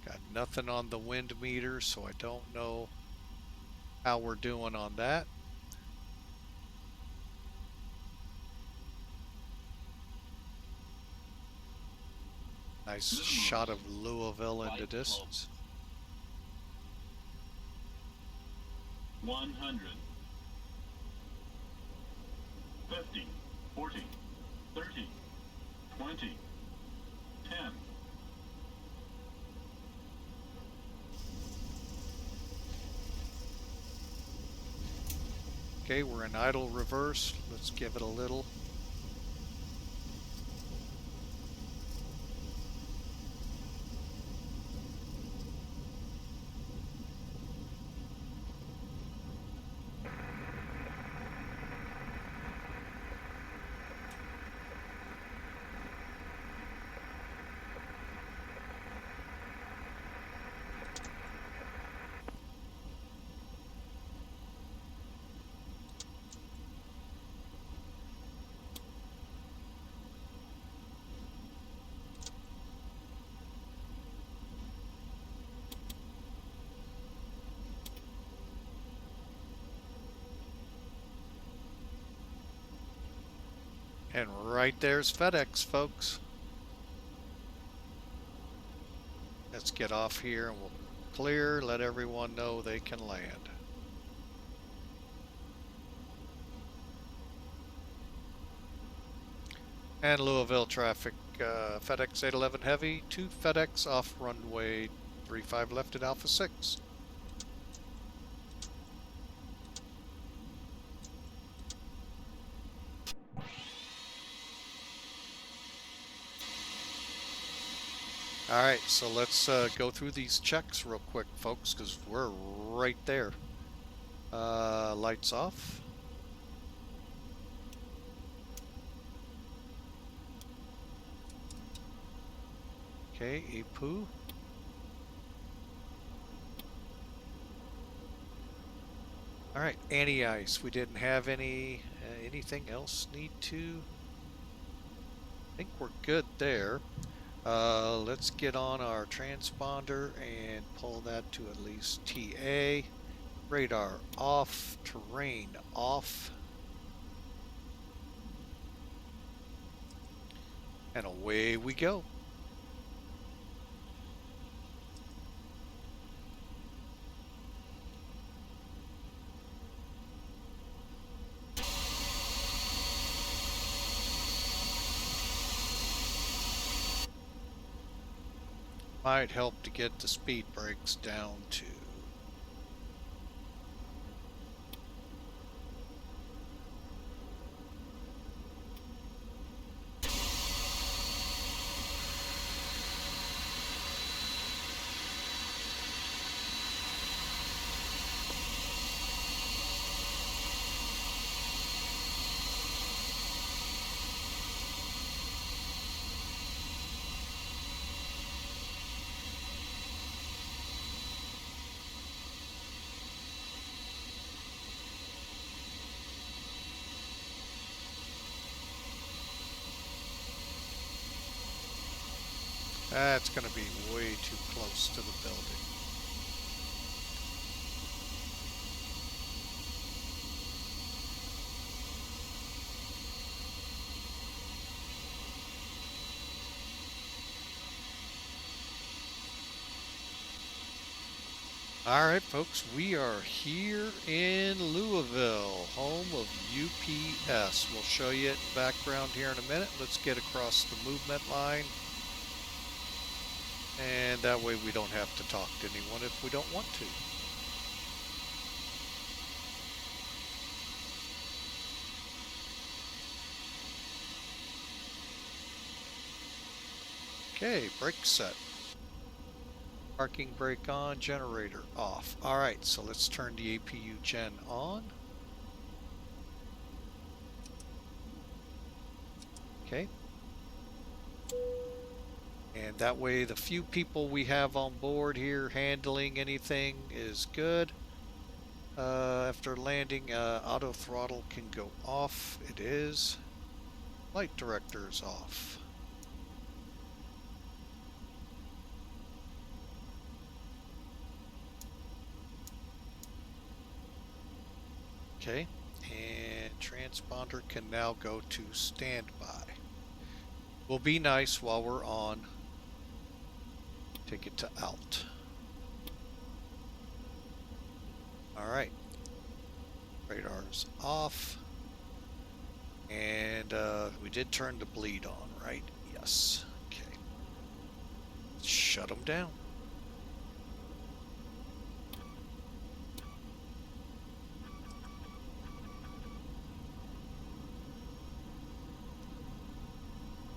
A: Got nothing on the wind meter, so I don't know how we're doing on that. Nice shot of Louisville into distance.
B: 100. 50. 40. 30. 20. 10.
A: Okay, we're in idle reverse. Let's give it a little. And right there's FedEx, folks. Let's get off here and we'll clear, let everyone know they can land. And Louisville traffic, FedEx 811 Heavy to FedEx off runway 35 left at Alpha 6. Alright, so let's go through these checks real quick, folks, because we're right there. Lights off. Okay, APU. Alright, anti-ice. We didn't have anything else need to... I think we're good there. Let's get on our transponder and pull that to at least TA. Radar off, terrain off. And away we go. Might help to get the speed brakes down too. That's going to be way too close to the building. All right, folks, we are here in Louisville, home of UPS. We'll show you it in background here in a minute. Let's get across the movement line. And that way we don't have to talk to anyone if we don't want to. Okay, brake set. Parking brake on, generator off. All right, so let's turn the APU gen on. Okay. And that way the few people we have on board here handling anything is good. After landing, auto throttle can go off. It is. Flight director's off. Okay, and transponder can now go to standby. Will be nice while we're on. Take it to out. All right, radar's off. And we did turn the bleed on, right? Yes. Okay. Shut them down.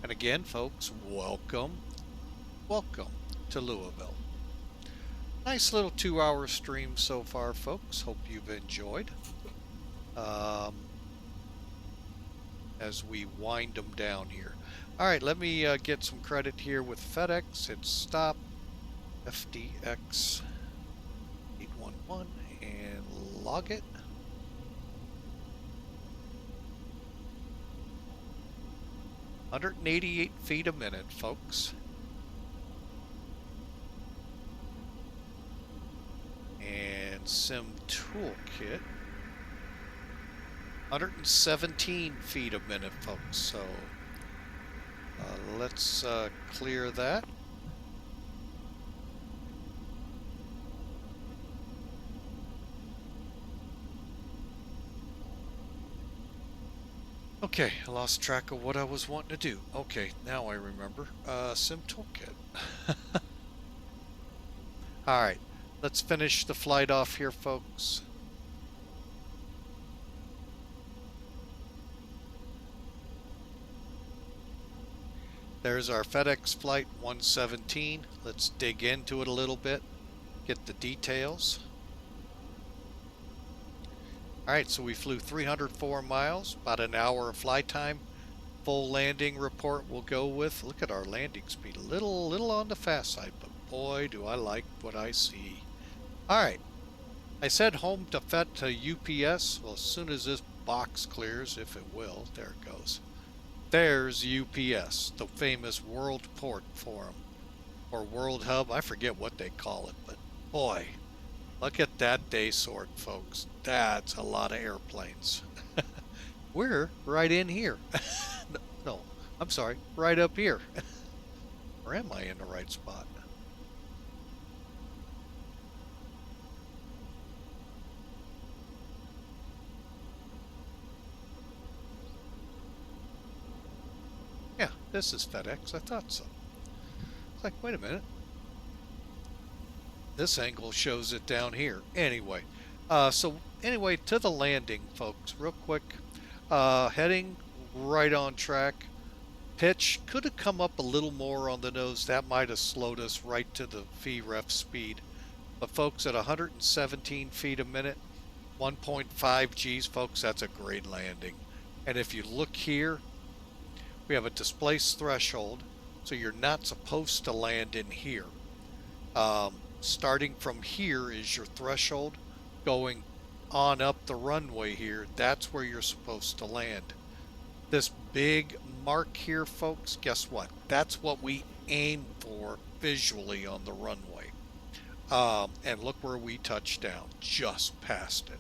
A: And again, folks, welcome to Louisville. Nice little 2-hour stream so far, folks. Hope you've enjoyed. As we wind them down here. All right, let me get some credit here with FedEx. Hit stop, FDX 811, and log it. "188 feet a minute, folks. And Sim Toolkit, 117 feet a minute, folks. So let's clear that. Okay, I lost track of what I was wanting to do. Okay, now I remember. Sim Toolkit. All right, let's finish the flight off here, folks. There's our FedEx flight 117. Let's dig into it a little bit, get the details. All right, so we flew 304 miles, about an hour of flight time. Full landing report we'll go with. Look at our landing speed, a little on the fast side, but boy, do I like what I see. All right, I said home to UPS. Well, as soon as this box clears, if it will, there it goes. There's UPS, the famous World Port Forum, or World Hub. I forget what they call it, but boy, look at that day sort, folks. That's a lot of airplanes. We're right in here. No, I'm sorry, right up here. Or am I in the right spot? Yeah, this is FedEx. I thought so. It's like, wait a minute. This angle shows it down here. Anyway, to the landing, folks, real quick. Heading right on track. Pitch could have come up a little more on the nose. That might have slowed us right to the VREF speed. But folks, at 117 feet a minute, 1.5 Gs, folks, that's a great landing. And if you look here, we have a displaced threshold, so you're not supposed to land in here. Starting from here is your threshold. Going on up the runway here, that's where you're supposed to land. This big mark here, folks, guess what? That's what we aim for visually on the runway. And look where we touched down, just past it.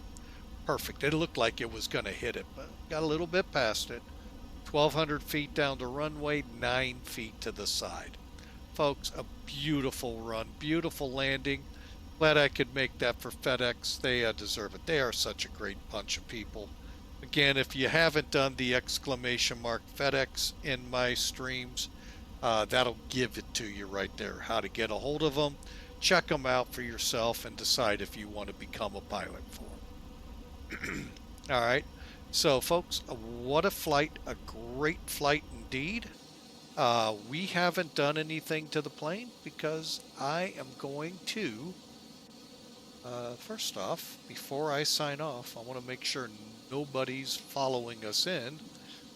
A: Perfect. It looked like it was going to hit it, but got a little bit past it. 1,200 feet down the runway, 9 feet to the side. Folks, a beautiful run, beautiful landing. Glad I could make that for FedEx. They deserve it. They are such a great bunch of people. Again, if you haven't done the exclamation mark FedEx in my streams, that'll give it to you right there, how to get a hold of them. Check them out for yourself and decide if you want to become a pilot for them. All right. So, folks, what a flight, a great flight indeed. We haven't done anything to the plane because I am going to, first off, before I sign off, I want to make sure nobody's following us in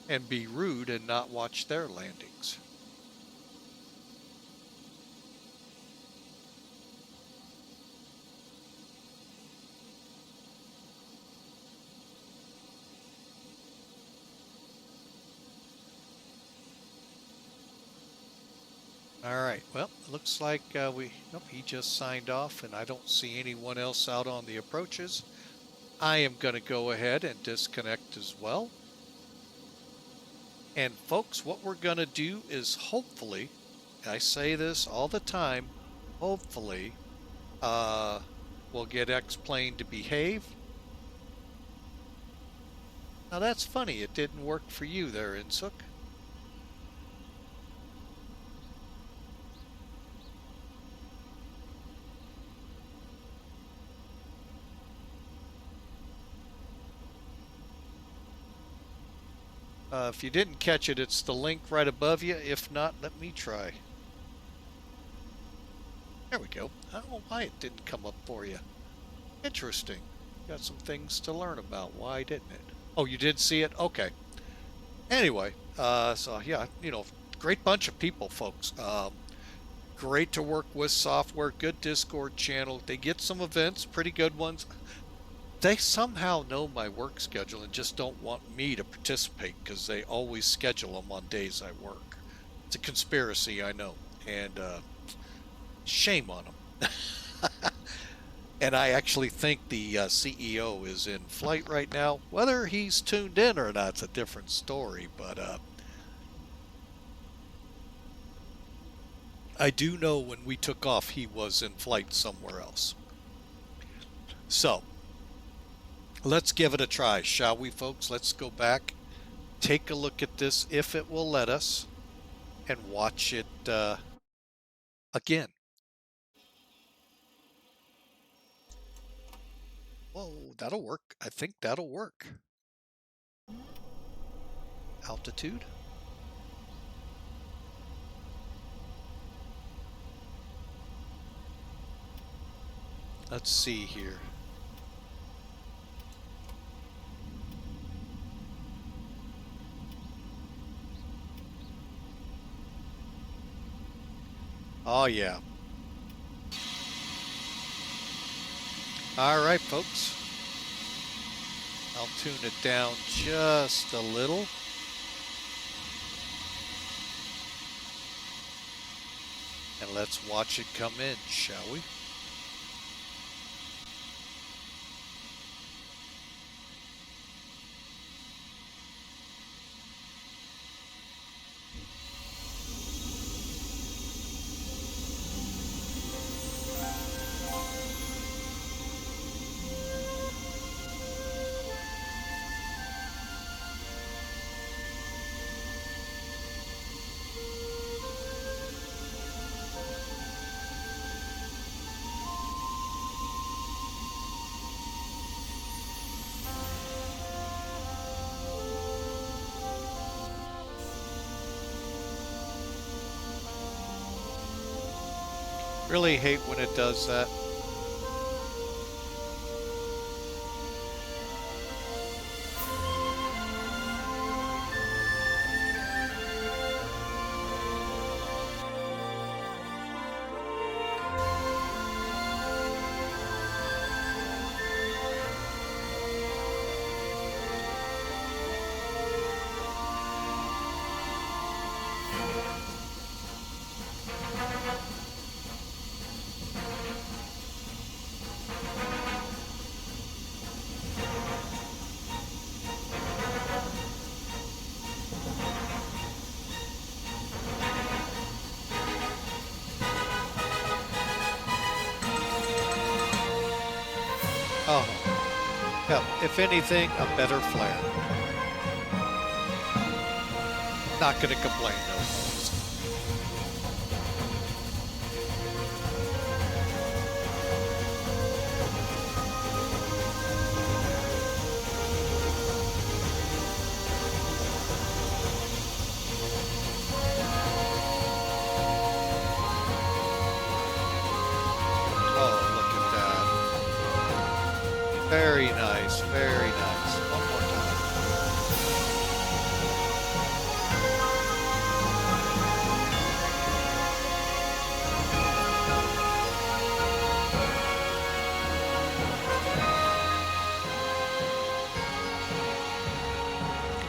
A: and be rude and not watch their landings. All right, well, looks like nope, he just signed off and I don't see anyone else out on the approaches. I am going to go ahead and disconnect as well. And folks, what we're going to do is hopefully, I say this all the time, hopefully we'll get X-Plane to behave. Now that's funny, it didn't work for you there, Insook. If you didn't catch it, it's the link right above you. If not, let me try. There we go. I don't know why it didn't come up for you. Interesting. Got some things to learn about. Why didn't it? Oh, you did see it? Okay. Anyway, so yeah, great bunch of people, folks. Great to work with software, good Discord channel. They get some events, pretty good ones. They somehow know my work schedule and just don't want me to participate because they always schedule them on days I work. It's a conspiracy, I know, and shame on them. And I actually think the CEO is in flight right now. Whether he's tuned in or not, it's a different story, but I do know when we took off, he was in flight somewhere else. So, let's give it a try, shall we, folks? Let's go back, take a look at this, if it will let us, and watch it again. Whoa, that'll work. I think that'll work. Altitude. Let's see here. Oh, yeah. All right, folks. I'll tune it down just a little. And let's watch it come in, shall we? Really hate when it does that. Oh, hell, if anything, a better flare. Not gonna complain though, folks. Oh, look at that. Very nice, very nice. One more time.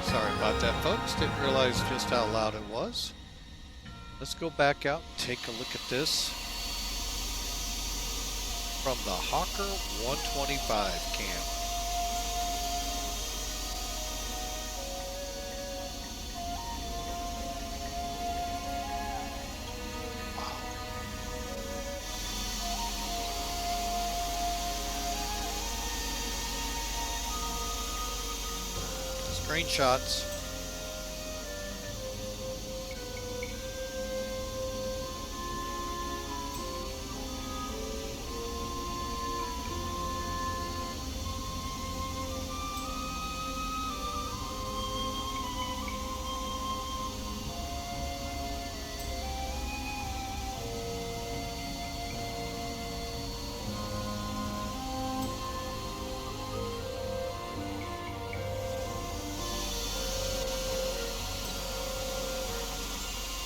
A: Sorry about that, folks. Didn't realize just how loud it was. Let's go back out and take a look at this from the Hawker 125 cam. Wow. Screenshots.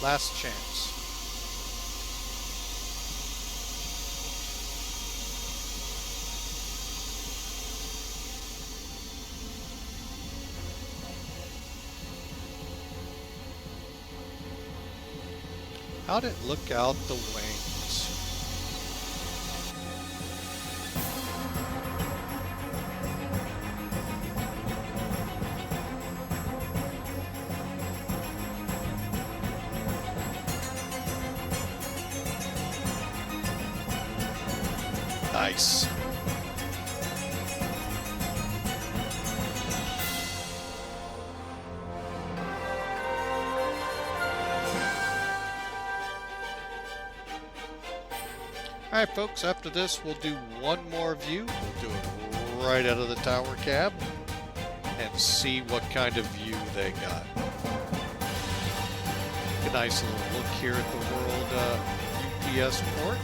A: Last chance. How'd it look out the wings? Nice. All right, folks, after this, we'll do one more view. We'll do it right out of the tower cab and see what kind of view they got. A nice little look here at the World UPS port.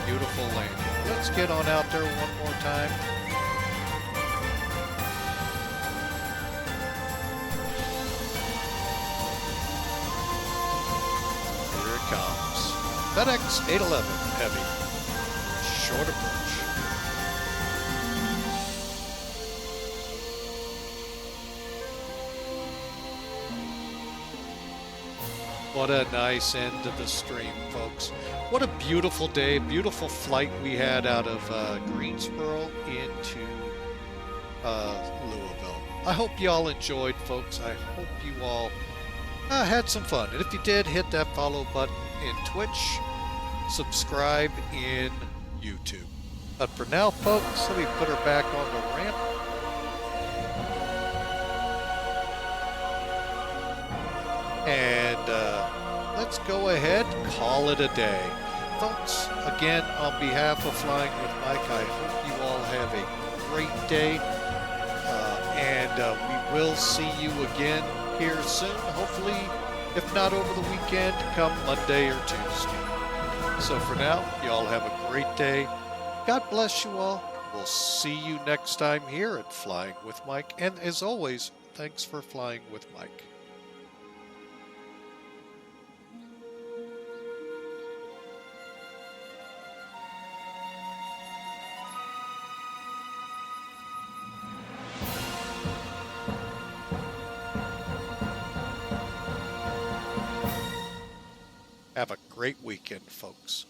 A: Beautiful landing. Let's get on out there one more time. Here it comes. FedEx 811 Heavy. Short approach. What a nice end to the stream, folks. What a beautiful day, beautiful flight we had out of Greensboro into Louisville. I hope you all enjoyed, folks. I hope you all had some fun. And if you did, hit that follow button in Twitch, subscribe in YouTube. But for now, folks, let me put her back on the ramp. And let's go ahead and call it a day. Folks, again, on behalf of Flying with Mike, I hope you all have a great day. And we will see you again here soon. Hopefully If not over the weekend, come Monday or Tuesday. So for now, y'all have a great day. God bless you all. We'll see you next time here at Flying with Mike. And as always, thanks for flying with Mike. Have a great weekend, folks.